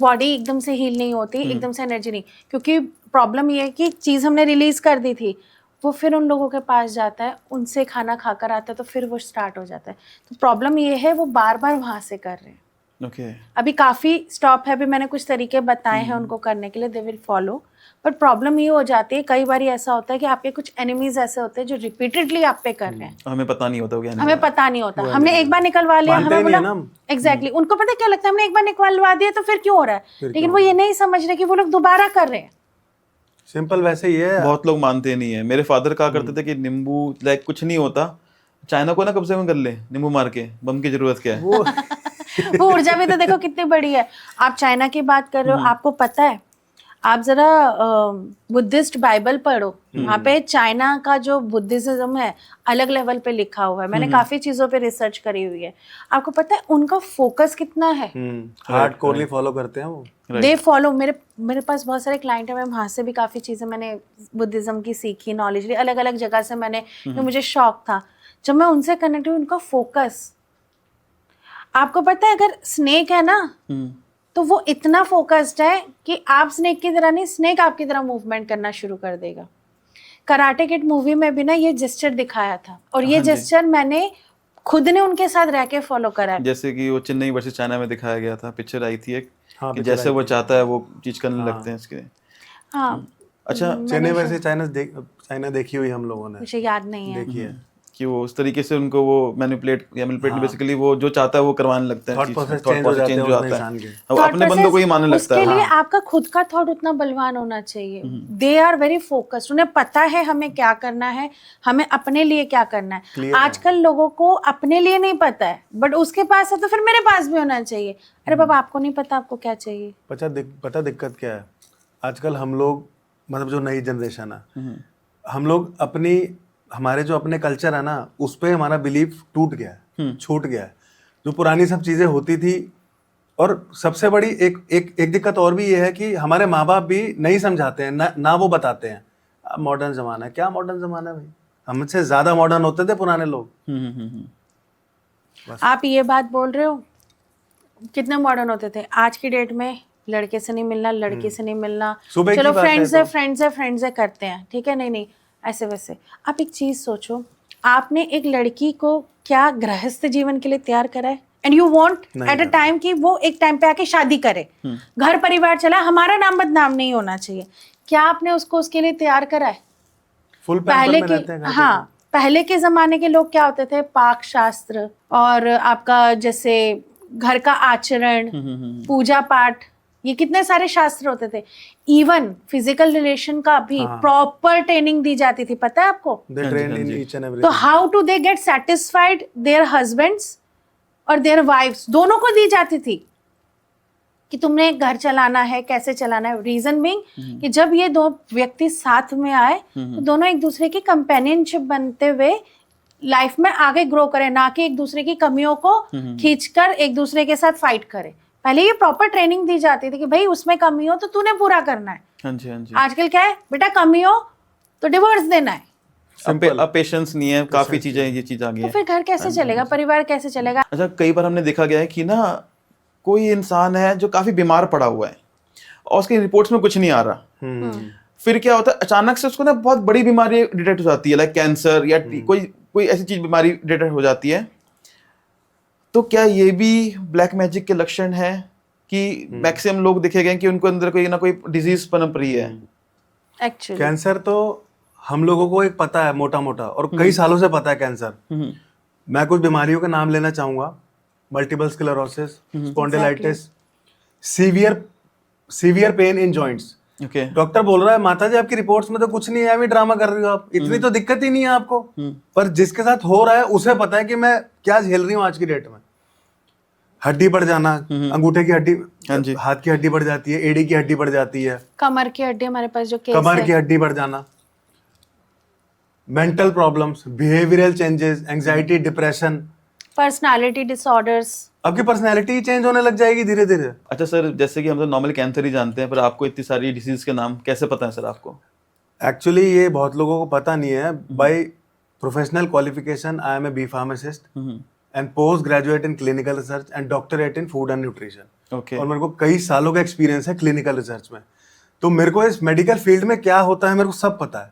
बॉडी एकदम से हील नहीं होती, एकदम से एनर्जी नहीं, क्योंकि प्रॉब्लम ये है कि चीज़ हमने रिलीज कर दी थी, वो फिर उन लोगों के पास जाता है, उनसे खाना खाकर आता है, तो फिर वो स्टार्ट हो जाता है। तो प्रॉब्लम ये है वो बार बार वहाँ से कर रहे हैं। ओके अभी काफ़ी स्टॉप है, अभी मैंने कुछ तरीके बताए हैं उनको करने के लिए, they will follow. But problem ये हो जाती है, कई बार ऐसा होता है कि आपके कुछ एनिमीज ऐसे होते हैं जो रिपीटेडली आप पे कर रहे हैं, हमें पता नहीं होता वो क्या हमें पता नहीं होता। हमने एक बार निकलवा लिया, मानते हमें ही नहीं बोला है ना हम। एग्जैक्टली, उनको पता है क्या लगता है, हमने एक बार निकलवा दिया तो फिर क्यों हो रहा है, लेकिन वो ये नहीं समझ रहे कि वो लोग दोबारा कर रहे हैं। सिंपल वैसे ही है। बहुत लोग मानते नहीं है। मेरे फादर कहा करते थे कि नींबू लाइक कुछ नहीं होता, चाइना को ना कब्जे में कर ले, नींबू मार के, बम की जरूरत क्या है? वो वो ऊर्जा भी तो देखो कितनी बड़ी है। आप चाइना की बात कर रहे हो, आपको पता है आप जरा बुद्धिस्ट बाइबल पढ़ो, वहाँ पे चाइना का जो बुद्धिज्म है अलग लेवल पे लिखा हुआ है। मैंने काफी चीजों पे रिसर्च करी हुई है। आपको पता है उनका फोकस कितना है? हार्डकोरली फॉलो करते हैं वो। They follow. मेरे पास बहुत सारे क्लाइंट है, मैं वहाँ से भी काफ़ी चीज़ें मैंने बुद्धिज़्म की सीखी, नॉलेज ली, अलग अलग जगह से मैंने, जो मुझे शौक था, जब मैं उनसे कनेक्ट हुई, उनका फोकस, आपको पता है अगर स्नेक है ना तो वो इतना फोकस्ड है कि आप स्नेक की तरह नहीं, स्नेक आपकी तरह मूवमेंट करना शुरू कर देगा। कराटे किड मूवी में भी ना ये जेस्चर दिखाया था, और ये जेस्चर मैंने खुद ने उनके साथ रह के फॉलो करा है। जैसे कि वो चेन्नई वर्सेस चाइना में दिखाया गया था, पिक्चर आई थी एक, हाँ, कि पिक्चर जैसे आई वो थी। चाहता है वो चीज करने लगते हैं इसके। हाँ, अच्छा, चेन्नई वर्सेस चाइना देखी हुई हम लोगों ने, मुझे याद नहीं है। देखी है। कि वो उस तरीके से उनको वो मैनिपुलेट बेसिकली वो जो चाहता है वो करवाने लगता है, थॉट चीज प्रोसेस थॉट चेंज हो प्रोसेस जाते चेंज हैं हो उसमें जाता है, इंसान के। वो Thought अपने बंदों को ही मानने लगता उसके है। लिए आपका खुद का थॉट उतना बलवान होना चाहिए। दे आर वेरी फोकस्ड, उन्हें पता है हमें क्या करना है, हमें अपने लिए क्या करना है। Clear है। आजकल लोगों को अपने लिए नहीं पता है, बट उसके पास है तो फिर मेरे पास भी होना चाहिए। अरे बाबा, आपको नहीं पता आपको क्या चाहिए। पता दिक्कत क्या है? आजकल हम लोग, मतलब जो नई जनरेशन है, हम लोग हमारे जो अपने कल्चर है ना, उस पे हमारा बिलीफ टूट गया है, छूट गया है। जो पुरानी सब चीजें होती थी, और सबसे बड़ी एक दिक्कत और भी ये है कि हमारे माँ बाप भी नहीं समझाते हैं ना वो बताते हैं। अब मॉडर्न जमाना है, क्या मॉडर्न जमाना है भाई? हमसे ज्यादा मॉडर्न होते थे पुराने लोग। आप ये बात बोल रहे हो, कितने मॉडर्न होते थे। आज की डेट में लड़के से नहीं मिलना, लड़की से नहीं मिलना, सुबह की चलो बात है फ्रेंड्स है करते हैं, ठीक है, नहीं ऐसे वैसे। आप एक चीज सोचो, आपने एक लड़की को क्या गृहस्थ जीवन के लिए तैयार करा है, and you want at a time कि वो एक टाइम पे आके शादी करे, घर परिवार चला, हमारा नाम बदनाम नहीं होना चाहिए। क्या आपने उसको उसके लिए तैयार करा है? फुल पहले पैम्पर में रहते हैं घर के, पे। हाँ, पहले के जमाने के लोग क्या होते थे, पाक शास्त्र और आपका जैसे घर का आचरण, पूजा पाठ, ये कितने सारे शास्त्र होते थे। इवन फिजिकल रिलेशन का भी प्रॉपर ट्रेनिंग दी जाती थी, पता है आपको? They train in each and तो everything. How to they get satisfied their husbands और देयर वाइफ्स, दोनों को दी जाती थी कि तुमने घर चलाना है, कैसे चलाना है। रीजन बीइंग कि जब ये दो व्यक्ति साथ में आए तो दोनों एक दूसरे की कंपेनियनशिप बनते हुए लाइफ में आगे ग्रो करें, ना कि एक दूसरे की कमियों को खींचकर एक दूसरे के साथ फाइट करें। पहले ये प्रॉपर ट्रेनिंग दी जाती थी कि भाई उसमें कमी हो तो तूने पूरा करना है। हाँ जी, हाँ जी। आजकल क्या है, बेटा कमी हो तो डिवोर्स देना है। अब पेशेंस नहीं है, काफी चीजें, ये चीज आ गई तो है। फिर घर कैसे चलेगा, परिवार कैसे चलेगा? अच्छा, कई बार हमने देखा गया है कि ना कोई इंसान है जो काफी बीमार पड़ा हुआ है और उसकी रिपोर्ट्स में कुछ नहीं आ रहा, फिर क्या होता है, अचानक से उसको ना बहुत बड़ी बीमारी डिटेक्ट हो जाती है, लाइक कैंसर या कोई ऐसी चीज बीमारी डिटेक्ट हो जाती है। तो क्या ये भी ब्लैक मैजिक के लक्षण है कि मैक्सिमम लोग देखे गए कि उनको अंदर कोई ना कोई डिजीज पनप रही है? एक्चुअली कैंसर तो हम लोगों को एक पता है मोटा मोटा, और कई सालों से पता है कैंसर। मैं कुछ बीमारियों का नाम लेना चाहूंगा: multiple sclerosis, spondylitis, severe pain in joints. Okay. Doctor बोल रहा है, माता जी आपकी रिपोर्ट्स में तो कुछ नहीं है, अभी ड्रामा कर रही हो आप, इतनी तो दिक्कत ही नहीं है आपको। पर जिसके साथ हो रहा है उसे पता है कि मैं क्या झेल रही हूँ आज की डेट में। हड्डी बढ़ जाना, अंगूठे की हड्डी, हाथ की हड्डी बढ़ जाती है, एड़ी की हड्डी बढ़ जाती है, कमर की हड्डी, हमारे पास जो केस कमर है, की हड्डी बढ़ जाना, mental problems, behavioural changes, anxiety, depression, personality disorders. आपकी पर्सनैलिटी चेंज होने लग जाएगी धीरे धीरे। अच्छा सर, जैसे कि हम तो नॉर्मल कैंसर ही जानते हैं, पर आपको इतनी सारी डिसीज के नाम कैसे पता है सर आपको? एक्चुअली ये बहुत लोगों को पता नहीं है। By professional qualification I am a B pharmacist and post graduate in clinical research and doctorate in food and nutrition. Okay. और मेरे को कई सालों का एक्सपीरियंस है क्लिनिकल रिसर्च में, तो मेरे को इस मेडिकल फील्ड में क्या होता है मेरे को सब पता है,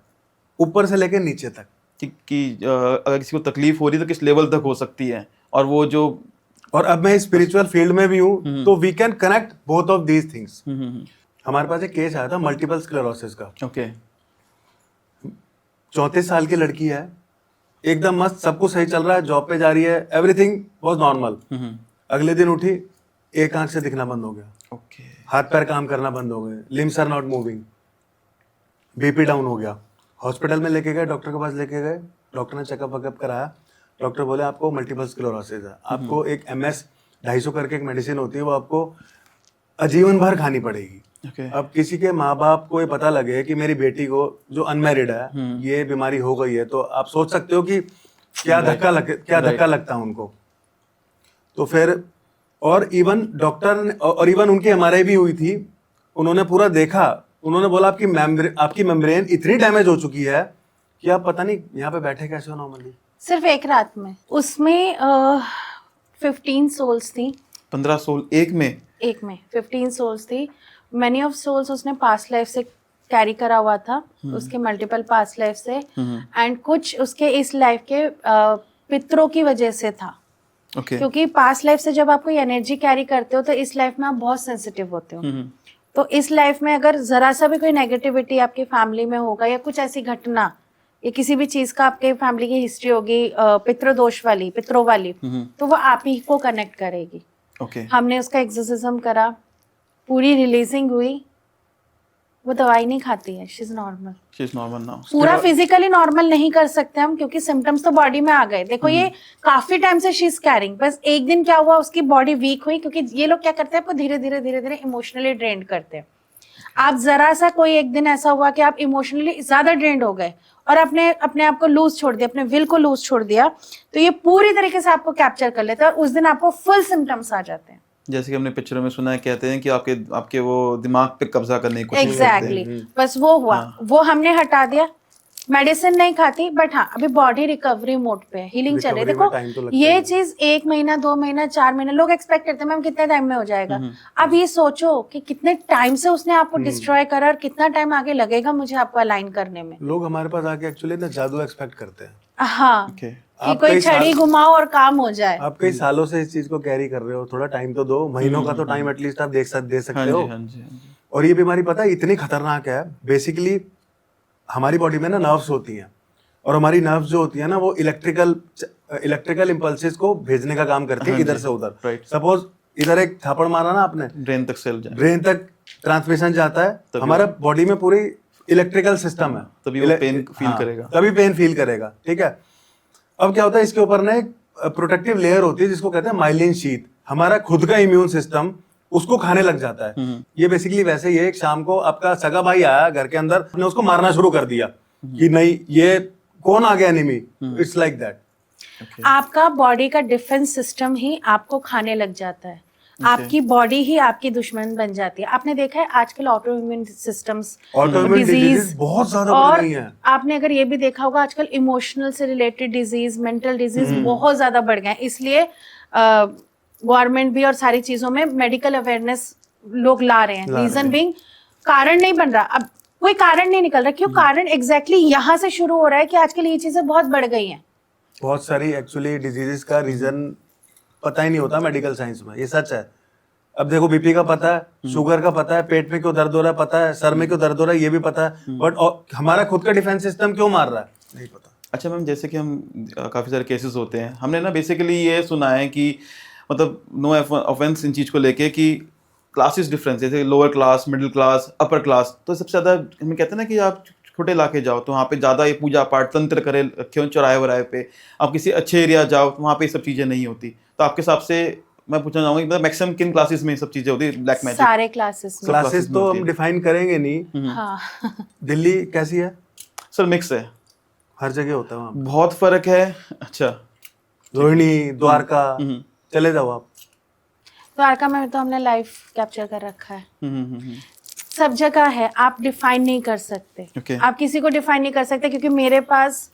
ऊपर से लेकर नीचे तक। कि अगर किसी को तकलीफ हो रही है तो किस लेवल तक हो सकती है, और वो जो, और अब मैं स्पिरिचुअल फील्ड में भी हूँ, तो we can connect both of these things. हमारे पास एक केस आया था मल्टीपल स्क्लेरोसिस का। ओके। 34 साल की लड़की है, एकदम मस्त, सब कुछ सही चल रहा है, जॉब पे जा रही है, एवरीथिंग वाज नॉर्मल। अगले दिन उठी, एक आंख से दिखना बंद हो गया, ओके। हाथ पैर काम करना बंद हो गए, limbs are not moving, BP down हो गया। हॉस्पिटल में लेके गए, डॉक्टर के पास लेके गए, डॉक्टर ने चेकअप वकअप कराया, डॉक्टर बोले आपको मल्टीपल स्क्लेरोसिस है, आपको एक MS 250 करके एक मेडिसिन होती है, वो आपको आजीवन भर खानी पड़ेगी। ओके अब किसी के माँ बाप को ये पता लगे कि मेरी बेटी को जो अनमैरिड है ये बीमारी हो गई है, तो आप सोच सकते हो कि क्या धक्का लगता है उनको। तो फिर और इवन डॉक्टर और इवन उनकी एमआरआई भी हुई थी, उन्होंने पूरा देखा, उन्होंने बोला आपकी मेम्ब्रेन इतनी डैमेज हो चुकी है कि आप पता नहीं यहाँ पे बैठे कैसे हो नॉर्मली। सिर्फ एक रात में, उसमें 15 सोल्स थी। 15 सोल एक में 15 सोल्स थी। मैनी ऑफ सोल्स उसने पास्ट लाइफ से कैरी करा हुआ था, उसके मल्टीपल पास्ट लाइफ से, एंड कुछ उसके इस लाइफ के पितरों की वजह से था। ओके क्योंकि पास्ट लाइफ से जब आप कोई एनर्जी कैरी करते हो तो इस लाइफ में आप बहुत सेंसिटिव होते हो। तो इस लाइफ में अगर जरा सा भी कोई नेगेटिविटी आपकी फैमिली में होगा या कुछ ऐसी घटना या किसी भी चीज का आपके फैमिली की हिस्ट्री होगी पितरों वाली, तो वो आप ही को कनेक्ट करेगी। ओके हमने उसका एक्सोसिज्म करा, पूरी रिलीजिंग हुई, वो दवाई नहीं खाती है, शी इज नॉर्मल नाउ। पूरा फिजिकली नॉर्मल नहीं कर सकते हम क्योंकि सिम्टम्स तो बॉडी में आ गए। देखो ये काफी टाइम से शी इज कैरिंग, बस एक दिन क्या हुआ उसकी बॉडी वीक हुई, क्योंकि ये लोग क्या करते हैं आपको धीरे धीरे इमोशनली ड्रेन्ड करते हैं। आप जरा सा कोई एक दिन ऐसा हुआ कि आप इमोशनली ज्यादा ड्रेन्ड हो गए और अपने आप को लूज छोड़ दिया, अपने विल को लूज छोड़ दिया, तो ये पूरी तरीके से आपको कैप्चर कर लेता है और उस दिन आपको फुल सिम्टम्स आ जाते हैं। जैसे कि हमने पिक्चरों में सुना है, कहते हैं कि आपके वो दिमाग पे कब्जा करने की कोशिश एग्जैक्टली बस वो हुआ। वो हमने हटा दिया, मेडिसिन नहीं खाती, बट हाँ अभी बॉडी रिकवरी मोड पे है, हीलिंग चल रही है। Recovery में time तो देखो लगता ये ही है। चीज 1 महीना 2 महीना 4 महीने लोग एक्सपेक्ट करते हैं मैम कितने टाइम में हो जाएगा। अब ये सोचो कि कितने टाइम से उसने आपको डिस्ट्रॉय करा और कितना टाइम आगे लगेगा मुझे आपको अलाइन करने में। लोग हमारे पास आके एक्चुअली ना जादू एक्सपेक्ट करते हैं। हाँ ओके कि आप कोई कई छड़ी साल- घुमाओ और काम हो जाए। आप कई सालों से इस चीज को कैरी कर रहे हो, थोड़ा टाइम तो दो, महीनों का तो टाइम एटलीस्ट आप दे हाँ सकते जी हो। हाँ जी हाँ जी और ये बीमारी पता है इतनी खतरनाक है, बेसिकली हमारी बॉडी में ना नर्व्स होती हैं और हमारी नर्व्स जो होती है ना वो इलेक्ट्रिकल इम्पल्सेस को भेजने का काम करती है हाँ इधर जी, से उधर। right. सपोज इधर एक थप्पड़ मारा ना आपने, ब्रेन तक सेल जाए ब्रेन तक ट्रांसमिशन जाता है, तभी- हमारा बॉडी में पूरी इलेक्ट्रिकल सिस्टम है, तभी वो pain feel करेगा। तभी पेन फील करेगा। ठीक है, अब क्या होता है इसके ऊपर ना एक प्रोटेक्टिव लेयर होती है जिसको कहते हैं माइलिन शीथ। हमारा खुद का इम्यून सिस्टम उसको खाने लग जाता है। ये बेसिकली वैसे ही है, एक शाम को आपका सगा भाई आया घर के अंदर, ने उसको मारना शुरू कर दिया कि नहीं ये कौन आ गया एनिमी, इट्स लाइक दैट। आपका बॉडी का डिफेंस सिस्टम ही आपको खाने लग जाता है, आपकी बॉडी ही आपकी दुश्मन बन जाती है। आपने देखा है आजकल auto immune systems, autoimmune diseases बहुत ज्यादा बढ़ और गई हैं। आपने अगर ये भी देखा होगा आजकल इमोशनल से रिलेटेड डिजीज, मेंटल डिजीज बहुत ज्यादा बढ़ गए हैं। इसलिए गवर्नमेंट भी और सारी चीजों में मेडिकल अवेयरनेस लोग ला रहे हैं। रीजन बीइंग कारण नहीं बन रहा, अब कोई कारण नहीं निकल रहा। क्यों? कारण एग्जैक्टली यहाँ से शुरू हो रहा है कि आजकल ये चीजें बहुत बढ़ गई हैं। बहुत सारी एक्चुअली डिजीजेस का रीजन पता ही नहीं होता मेडिकल साइंस में, ये सच है। अब देखो बीपी का पता है, शुगर का पता है, पेट में क्यों दर्द हो रहा है पता है, सर में क्यों दर्द हो रहा है ये भी पता है, बट हमारा खुद का डिफेंस सिस्टम क्यों मार रहा है नहीं पता। अच्छा मैम, जैसे कि हम काफ़ी सारे केसेस होते हैं, हमने ना बेसिकली ये सुना है कि मतलब नो ऑफेंस इन चीज़ को लेके कि क्लासेस डिफरेंस, जैसे lower class, middle class, upper class, तो सबसे ज़्यादा हमें कहते हैं ना कि आप छोटे इलाके जाओ तो वहाँ पे ज़्यादा ये पूजा पाठ तंत्र करे रखे हो चौराहे वराहे पे, आप किसी अच्छे एरिया जाओ तो वहाँ पे ये सब चीज़ें नहीं होती। तो आपके हिसाब से मैं पूछना चाहूँगा मतलब मैक्सिमम किन क्लासेस में ये सब चीज़ें होती है ब्लैक मैजिक? सारे क्लासेस में। क्लासेस तो हम डिफाइन करेंगे नहीं। हाँ दिल्ली कैसी है? सर मिक्स है, हर जगह होता है वहाँ पे। बहुत फ़र्क है। अच्छा रोहिणी, द्वारका, चले जाओ आप। द्वारका में तो हमने लाइव कैप्चर कर रखा है। सब जगह है, आप डिफाइन नहीं कर सकते। Okay. आप किसी को डिफाइन नहीं कर सकते क्योंकि मेरे पास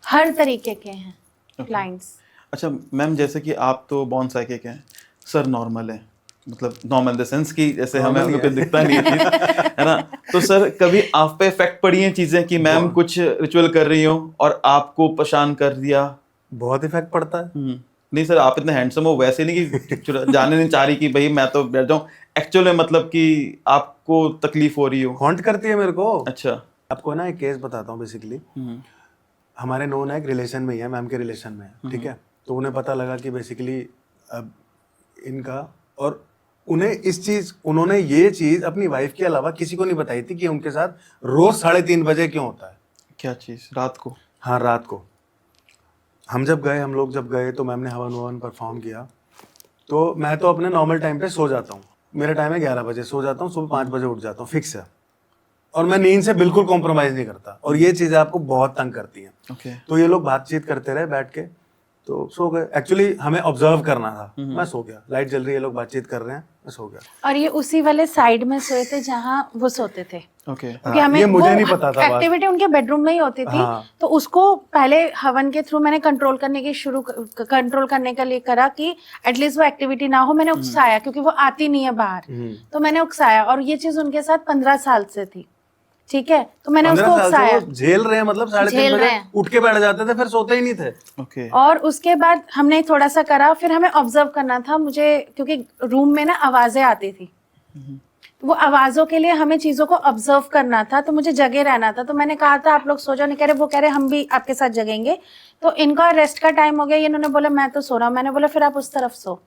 हर तरीके के हैं क्लाइंट्स। अच्छा मैम, जैसे कि आप तो बॉर्न साइकिक हैं, सर नॉर्मल है, मतलब नॉर्मल द सेंस कि जैसे हमें Normal ही कोई है। दिखता नहीं है चीज़, है ना? तो सर कभी आप पे इफेक्ट पड़ी हैं चीज़ें कि मैम कुछ रिचुअल कर रही हो और आपको परेशान कर दिया? बहुत इफेक्ट पड़ता है। नहीं सर, आप इतने हैंडसम हो, वैसे नहीं कि जाने नहीं चाह रही कि भाई मैं तो बैठ जाऊँ, एक्चुअल में मतलब कि आपको तकलीफ हो रही हो। हॉन्ट करती है मेरे को। अच्छा। आपको ना एक केस बताता हूँ। बेसिकली हमारे नोन है, एक रिलेशन में ही है, मैम के रिलेशन में है। ठीक है, तो उन्हें पता लगा कि बेसिकली अब इनका, और उन्होंने ये चीज अपनी वाइफ के अलावा किसी को नहीं बताई थी कि उनके साथ रोज 3:30 बजे क्यों होता है। क्या चीज़? रात को? हाँ, रात को। हम लोग जब गए तो मैम ने हवन ववन परफॉर्म किया, तो मैं तो अपने नॉर्मल टाइम पे सो जाता हूँ। मेरा टाइम है 11 बजे, सो जाता हूँ, सुबह 5 बजे उठ जाता हूँ, फिक्स है। और मैं नींद से बिल्कुल कॉम्प्रोमाइज नहीं करता, और ये चीजें आपको बहुत तंग करती हैं। ओके तो ये लोग बातचीत करते रहे बैठ के, तो सो गए। एक्चुअली हमें ऑब्जर्व करना था, मैं सो गया, लाइट जल रही है, लोग बातचीत कर रहे हैं, मैं सो गया। और ये उसी वाले साइड में सोए थे जहाँ वो सोते थे, ओके क्योंकि हमें ये मुझे वो नहीं पता था बात। एक्टिविटी उनके बेडरूम में ही होती थी। हाँ। तो उसको पहले हवन के थ्रू मैंने कंट्रोल करने के लिए करा कि एटलीस्ट वो एक्टिविटी ना हो। मैंने उकसाया, क्योंकि वो आती नहीं है बाहर, तो मैंने उकसाया। और ये चीज उनके साथ 15 साल से थी, ठीक है, तो मैंने 15 उसको साल से उकसाया। वो झेल रहे हैं, मतलब 3:30 झेल बजे रहे हैं। उठ के बैठ जाते थे, फिर सोते ही नहीं थे। ओके और उसके बाद हमने थोड़ा सा करा, फिर हमें ऑब्जर्व करना था मुझे, क्योंकि रूम में ना आवाजें आती थी, वो आवाजों के लिए हमें चीजों को ऑब्जर्व करना था, तो मुझे जगे रहना था। तो मैंने कहा था आप लोग सो जाओ, नहीं कह रहे, वो कह रहे हम भी आपके साथ जगेंगे। तो इनका रेस्ट का टाइम हो गया, इन्होंने बोला मैं तो सो रहा हूँ। मैंने बोला फिर आप उस तरफ सो।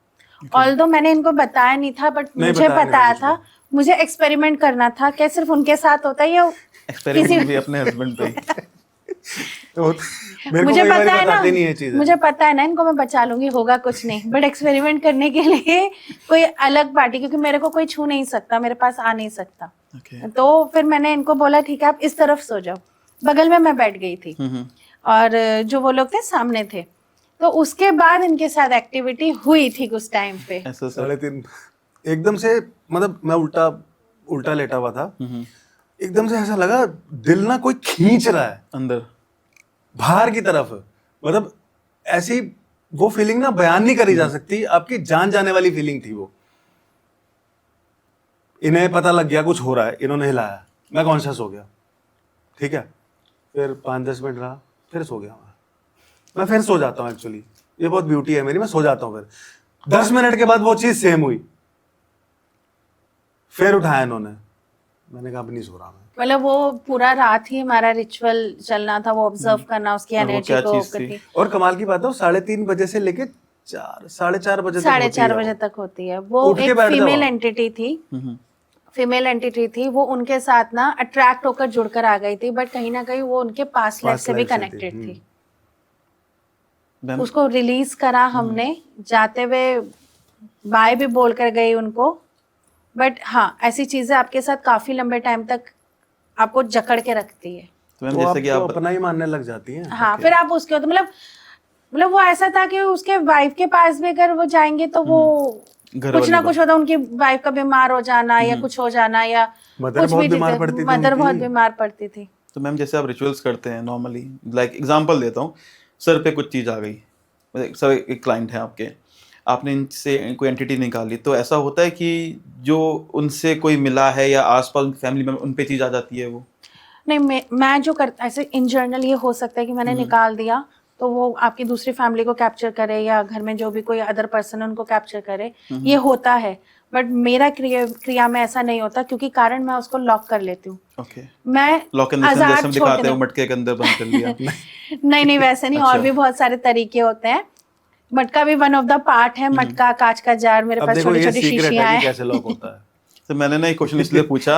ऑल्दो मैंने इनको बताया नहीं था, बट नहीं मुझे बताया बताया नहीं था, मुझे एक्सपेरिमेंट करना था, क्या सिर्फ उनके साथ होता है या एक्सपेरिमेंट भी अपने हस्बैंड पे ही। तो मेरे को मुझे कई बार पता है ना, बताते नहीं है चीजें। मुझे पता है ना इनको मैं बचा लूंगी, होगा कुछ नहीं। बट एक्सपेरिमेंट करने के लिए कोई अलग पार्टी, क्योंकि मेरे को कोई छू नहीं सकता, मेरे पास आ नहीं सकता। ओके तो फिर मैंने इनको बोला ठीक है आप इस तरफ सो जाओ। बगल में मैं बैठ गई थी और जो वो लोग थे सामने थे। तो उसके बाद इनके साथ एक्टिविटी हुई थी कुछ टाइम पे। ऐसा सर 3:30 एकदम से, मतलब मैं उल्टा लेटा हुआ था, एकदम से ऐसा लगा दिल ना कोई खींच रहा है अंदर बाहर की तरफ। मतलब ऐसी वो फीलिंग ना बयान नहीं करी जा सकती, आपकी जान जाने वाली फीलिंग थी वो। इन्हें पता लग गया कुछ हो रहा है, इन्होंने हिलाया, मैं कॉन्शियस हो गया, ठीक है। फिर 5-10 मिनट रहा, फिर सो गया मैं फिर सो जाता हूँ। एक्चुअली ये बहुत ब्यूटी है मेरी, मैं सो जाता हूँ। फिर 10 मिनट के बाद वो चीज सेम हुई, फिर उठाया इन्होंने, मैंने कहा अब नहीं सो रहा मैं। मतलब वो पूरा रात ही हमारा रिचुअल चलना था, वो ऑब्जर्व करना उसकी और वो एनर्जी क्या को चीज़ थी? करती। और कमाल की बात है, 3:30 बजे से लेके 4-4:30 बजे तक होती 4:30 है बजे वो। तक होती है वो। उठ के एक बैठ जाओ फीमेल आप। एंटिटी थी, फीमेल एंटिटी थी वो, उनके साथ ना अट्रैक्ट होकर जुड़कर आ गई थी, बट कहीं ना कहीं वो उनके पास्ट लाइफ से भी life से थी, कनेक्टेड थी। मैम उसको रिलीज करा हमने, जाते हुए बाय भी बोल कर गई उनको। बट हाँ, ऐसी चीजें आपके साथ काफी लंबे टाइम तक आपको जकड़ के रखती है। तो मैम वो जैसे कि आपको आप अपना ही मानने लग जाती है। हाँ, फिर आप उसके तो मतलब वो ऐसा था कि उसके वाइफ के पास भी अगर वो जाएंगे तो वो घर कुछ वाली ना बात। कुछ होता, उनकी वाइफ का बीमार हो जाना या कुछ हो जाना, या मदर कुछ बहुत भी बीमार चीजें, पड़ती थी मदर उनकी। बहुत बीमार पड़ती थी। तो मैम जैसे आप रिचुअल्स करते हैं नॉर्मली, लाइक एग्जांपल देता हूँ, सर पे कुछ चीज़ आ गई, सर एक क्लाइंट है आपके, आपने इनसे कोई एंटिटी निकाली, तो ऐसा होता है कि जो उनसे कोई मिला है या आसपास फैमिली में उन पे चीज़ आ जाती है वो? नहीं, मैं जो कर ऐसे इन जनरल ये हो सकता है कि मैंने निकाल दिया तो वो आपकी दूसरी फैमिली को कैप्चर करे, या घर में जो भी कोई अदर पर्सन है उनको कैप्चर करे, ये होता है। बट मेरा क्रिया में ऐसा नहीं होता, क्योंकि कारण मैं उसको लॉक कर लेती हूँ। ओके मैं लॉक एंड जैसे हम दिखाते हैं वो मटके के अंदर बंद कर लिया। नहीं वैसे नहीं, और अच्छा। भी बहुत सारे तरीके होते हैं। मटका भी वन ऑफ द पार्ट है। मटका, कांच का जार, मेरे अब पास देखो छोटी ये छोटी सीक्रेट शीशियां है कि हैं। कैसे लॉक होता है। तो मैंने ना एक क्वेश्चन इसलिए पूछा,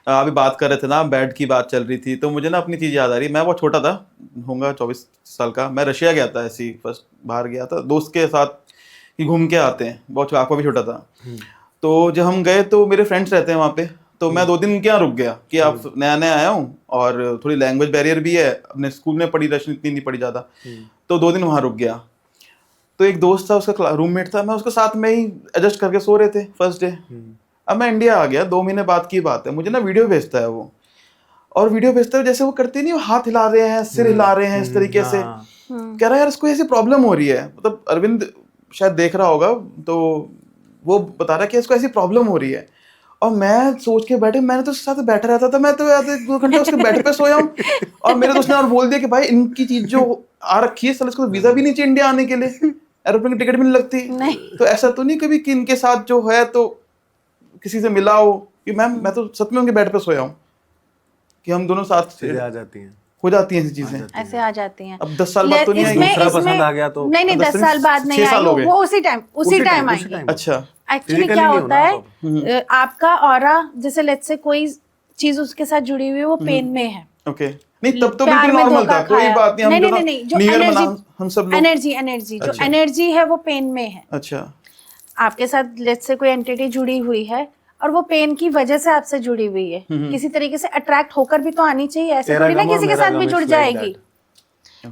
अभी बात कर रहे थे ना, बेड की बात चल रही थी, तो मुझे ना अपनी चीज़ याद आ रही। मैं बहुत छोटा था, होऊंगा 24 साल का, मैं रशिया गया था, ऐसे ही फर्स्ट बाहर गया था दोस्त के साथ कि घूम के आते हैं, बहुत आपका भी छोटा था। तो जब हम गए तो मेरे फ्रेंड्स रहते हैं वहाँ पे, तो मैं 2 दिन उनके यहाँ रुक गया कि आप नया नया आया हूँ और थोड़ी लैंग्वेज बैरियर भी है, अपने स्कूल में पढ़ी रशियन इतनी नहीं पढ़ी ज़्यादा, तो 2 दिन वहाँ रुक गया। तो एक दोस्त था, उसका रूममेट था, मैं उसके साथ में ही एडजस्ट करके सो रहे थे फर्स्ट डे। अब मैं इंडिया आ गया, 2 महीने बाद की बात है, मुझे ना वीडियो भेजता है वो, और वीडियो भेजता है जैसे वो करते नहीं, वो हाथ हिला रहे हैं, सिर हिला रहे हैं इस तरीके से। हाँ। कह रहा है यार इसको ऐसी प्रॉब्लम हो रही है, मतलब अरविंद शायद देख रहा होगा, तो वो बता रहा है कि इसको ऐसी प्रॉब्लम हो रही है। और मैं सोच के बैठे, मैंने तो उसके साथ बैठा रहता था, मैं तो यार 2 घंटे उसके बेड पे सोया हूँ। और मेरे दोस्त ने और बोल दिया कि भाई इनकी चीज जो आ रखी है, इसको वीजा भी नहीं चाहिए इंडिया आने के लिए, एरोप्लेन की टिकट भी नहीं लगती। नहीं। तो ऐसा तो नहीं कभी कि इनके साथ जो है तो किसी से मिला हो कि मैम मैं तो सच में उनके बेड पे सोया हूँ, कि हम दोनों साथ चीजें आ जाती हैं। हो जाती हैं ऐसी चीजें। ऐसे आ जाती हैं। अब 10 साल बाद तो नहीं आएगी। दूसरा पसंद आ गया तो नहीं 10 साल बाद नहीं 6 साल हो आएगी, गए। वो उसी टाइम आएगी। अच्छा एक्चुअली Physically क्या नहीं होता होना है, आपका ऑरा, जैसे लेट्स से कोई चीज उसके साथ जुड़ी हुई है, वो पेन में है, ओके, नहीं तब तो प्यार बिल्कुल में नॉर्मल धोखा था, कोई खाया। बात नहीं, हम नहीं, जो न्यू ईयर एनर्जी, मना हम सब लोग। एनर्जी जो अच्छा। एनर्जी है वो पेन में है। अच्छा आपके साथ लेट्स से कोई एंटिटी जुड़ी हुई है और वो पेन की वजह से आपसे जुड़ी हुई है, किसी तरीके से अट्रैक्ट होकर भी तो आनी चाहिए, ऐसे तेरा थोड़ी ना गम और किसी के मेरा साथ भी गम, जुड़ it's like जाएगी।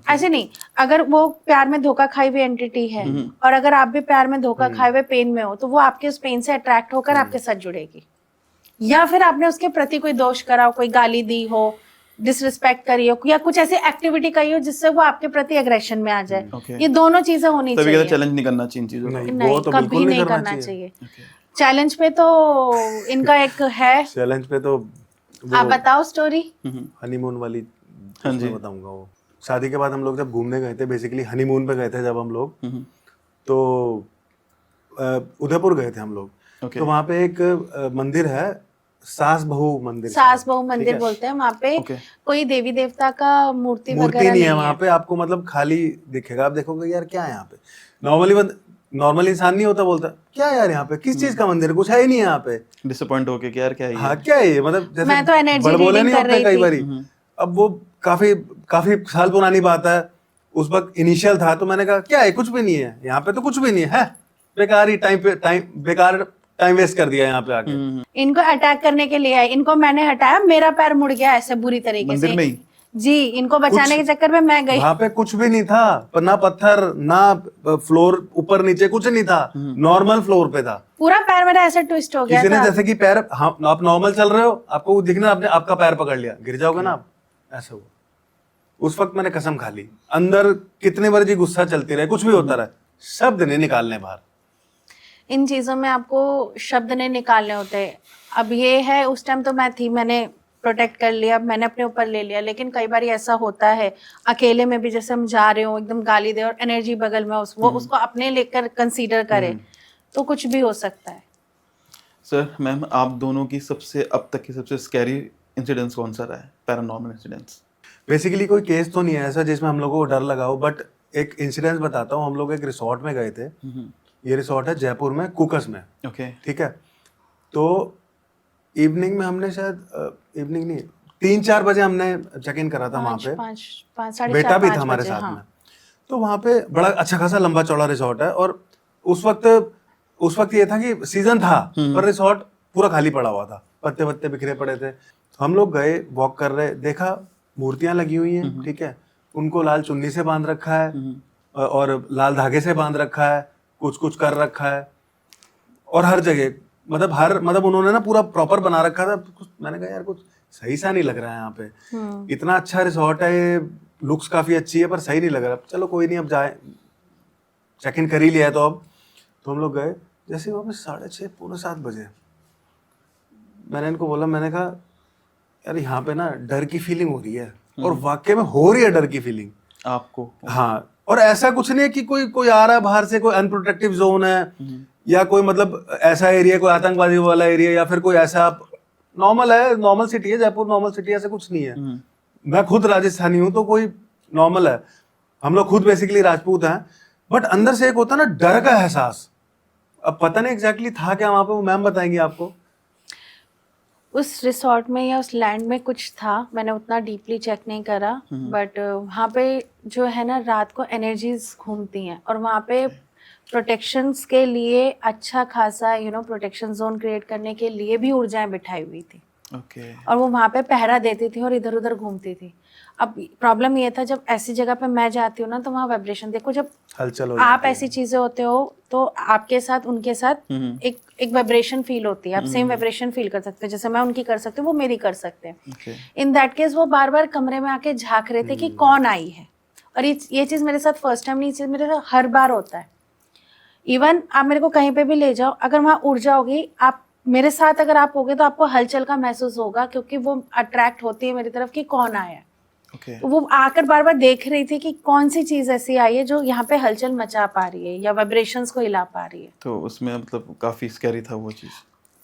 ऐसे नहीं, अगर वो प्यार में धोखा खाई हुई एंटिटी है और अगर आप भी प्यार में धोखा खाए हुए पेन में हो, तो वो आपके उस पेन से अट्रैक्ट होकर आपके साथ जुड़ेगी। या फिर आपने उसके प्रति कोई दोष करा हो, कोई गाली दी हो, डिसरिस्पेक्ट करी हो, या कुछ ऐसी एक्टिविटी करी हो जिससे वो आपके प्रति एग्रेशन में आ जाए। Okay. ये दोनों चीजें होनी तभी कहते चाहिए। चैलेंज नहीं करना चाहिए इन चीजों को। नहीं, नहीं, वो तो कभी बिल्कुल नहीं करना चाहिए। Okay. चैलेंज पे तो इनका एक है, चैलेंज पे तो आप बताओ स्टोरी। हनीमून वाली हाँ जी। मैं बताऊंगा। वो शादी के बाद हम लोग जब घूमने गए थे, बेसिकली हनीमून पे गए थे जब हम लोग, तो उदयपुर गए थे हम लोग। Okay. तो वहाँ पे एक मंदिर है, सास बहू मंदिर, सास शायद, बहू ठीक मंदिर है? बोलते हैं वहाँ पे। Okay. कोई देवी देवता का मूर्ति मूर्ति वगैरह नहीं है वहाँ पे, आपको मतलब खाली दिखेगा। आप देखोगे यार क्या है यहाँ पे, नॉर्मल इंसान नहीं होता, बोलता क्या यार यहाँ पे किस चीज का मंदिर है, कुछ है ही नहीं यहाँ पे। डिसअपॉइंट होके कि यार क्या है ये? हाँ क्या है ये, मतलब जैसे मैं तो energy बड़बोले reading नहीं कर होते रही कई थी। बारी। अब वो काफी काफी साल पुरानी बात है, उस वक्त इनिशियल था, तो मैंने कहा क्या है, कुछ भी नहीं है यहाँ पे, तो कुछ भी नहीं है, बेकार ही बेकार टाइम वेस्ट कर दिया यहाँ पे आके। इनको अटैक करने के लिए आए, इनको मैंने हटाया, मेरा पैर मुड़ गया ऐसे बुरी तरीके मंदिर से में ही? जी। इनको बचाने के चक्कर में मैं गई। वहां पे कुछ भी नहीं था, पर ना पत्थर ना फ्लोर, ऊपर नीचे कुछ नहीं था, नॉर्मल फ्लोर पे था। पूरा पैर मेरा ऐसे ट्विस्ट हो गया किसी ने था। जैसे कि पैर, हाँ, आप नॉर्मल चल रहे हो, आपको दिखना, आपने आपका पैर पकड़ लिया, गिर जाओगे ना आप, ऐसा हुआ। उस वक्त मैंने कसम खा ली, अंदर कितने बार जी गुस्सा चलती रहे, कुछ भी होता रहे, शब्द नहीं निकालने बाहर। इन चीजों में आपको शब्द नहीं निकालने होते। अब ये है, उस टाइम तो मैं थी, मैंने प्रोटेक्ट कर लिया, मैंने अपने ऊपर ले लिया, लेकिन कई बार ऐसा होता है अकेले में भी, जैसे हम जा रहे हो एकदम गाली दे और एनर्जी बगल में वो उसको अपने लेकर कंसीडर करे, तो कुछ भी हो सकता है। सर मैम, आप दोनों की सबसे अब तक की सबसे स्कैरी इंसिडेंस कौन सा रहा है, पैरानॉर्मल इंसिडेंट्स? बेसिकली कोई केस तो नहीं है ऐसा जिसमें हम लोगों को डर लगा हो, बट एक इंसिडेंस बताता हूँ। हम लोग एक रिसोर्ट में गए थे, ये रिसोर्ट है जयपुर में, कुकस में, ओके। ठीक है? तो इवनिंग में हमने शायद, इवनिंग नहीं, 3-4 बजे हमने चेक इन करा था वहाँ पे, बेटा भी था हमारे साथ में। तो वहाँ पे बड़ा अच्छा खासा लंबा चौड़ा रिसोर्ट है, और उस वक्त ये था कि सीजन था, पर रिसोर्ट पूरा खाली पड़ा हुआ था, पत्ते पत्ते बिखरे पड़े थे। तो हम लोग गए, वॉक कर रहे, देखा मूर्तियां लगी हुई हैं, ठीक है, उनको लाल चुन्नी से बांध रखा है और लाल धागे से बांध रखा है, कुछ कुछ कर रखा है, और हर जगह मतलब उन्होंने ना पूरा प्रॉपर बना रखा था। मैंने कहा यार कुछ सही सा नहीं लग रहा है यहाँ पे, इतना अच्छा रिसोर्ट है, ये लुक्स काफी अच्छी है, पर सही नहीं लग रहा। चलो कोई नहीं, अब जाए, चेक इन कर ही लिया है, तो हम लोग गए। जैसे वापस 6:30 पौने 7 बजे मैंने इनको बोला, मैंने कहा यार यहाँ पे ना डर की फीलिंग हो रही है, और वाकई में हो रही है डर की फीलिंग आपको? हाँ, और ऐसा कुछ नहीं है कि कोई आ रहा है बाहर से, कोई अनप्रोटेक्टिव जोन है, या कोई मतलब ऐसा एरिया, कोई आतंकवादी वाला एरिया, या फिर कोई ऐसा नॉर्मल है, नॉर्मल सिटी है जयपुर, नॉर्मल सिटी, ऐसा कुछ नहीं है। मैं खुद राजस्थानी हूँ, तो कोई नॉर्मल है, हम लोग खुद बेसिकली राजपूत हैं, बट अंदर से एक होता है ना डर का एहसास। अब पता नहीं एग्जैक्टली था क्या वहां पे, वो मैम बताएंगी आपको। उस रिसोर्ट में या उस लैंड में कुछ था, मैंने उतना डीपली चेक नहीं करा, बट वहाँ पे जो है ना रात को एनर्जीज घूमती हैं, और वहाँ पे प्रोटेक्शंस के लिए अच्छा खासा प्रोटेक्शन जोन क्रिएट करने के लिए भी ऊर्जाएं बिठाई हुई थी। ओके। और वो वहाँ पे पहरा देती थी और इधर उधर घूमती थी। अब प्रॉब्लम ये था, जब ऐसी जगह पे मैं जाती हूँ ना, तो वहाँ वाइब्रेशन, देखो जब हलचल हो आप जाती है। ऐसी चीजें होते हो तो आपके साथ उनके साथ एक वाइब्रेशन फील होती है, आप सेम वाइब्रेशन फील कर सकते हो, जैसे मैं उनकी कर सकती हूँ, वो मेरी कर सकते हैं। ओके। इन दैट केस वो बार बार कमरे में आके झांक रहे थे कि कौन आई है, और ये चीज मेरे साथ फर्स्ट टाइम नहीं, चीज मेरे साथ हर बार होता है। इवन आप मेरे को कहीं पे भी ले जाओ, अगर वहाँ ऊर्जा होगी, आप मेरे साथ अगर आप होगे तो आपको हलचल का महसूस होगा, क्योंकि वो अट्रैक्ट होती है मेरी तरफ कि कौन आया है। ओके। तो वो आकर बार बार देख रही थी कि कौन सी चीज ऐसी आई है जो यहाँ पे हलचल मचा पा रही है या वाइब्रेशंस को हिला पा रही है। तो उसमें मतलब काफी स्कैरी था वो चीज?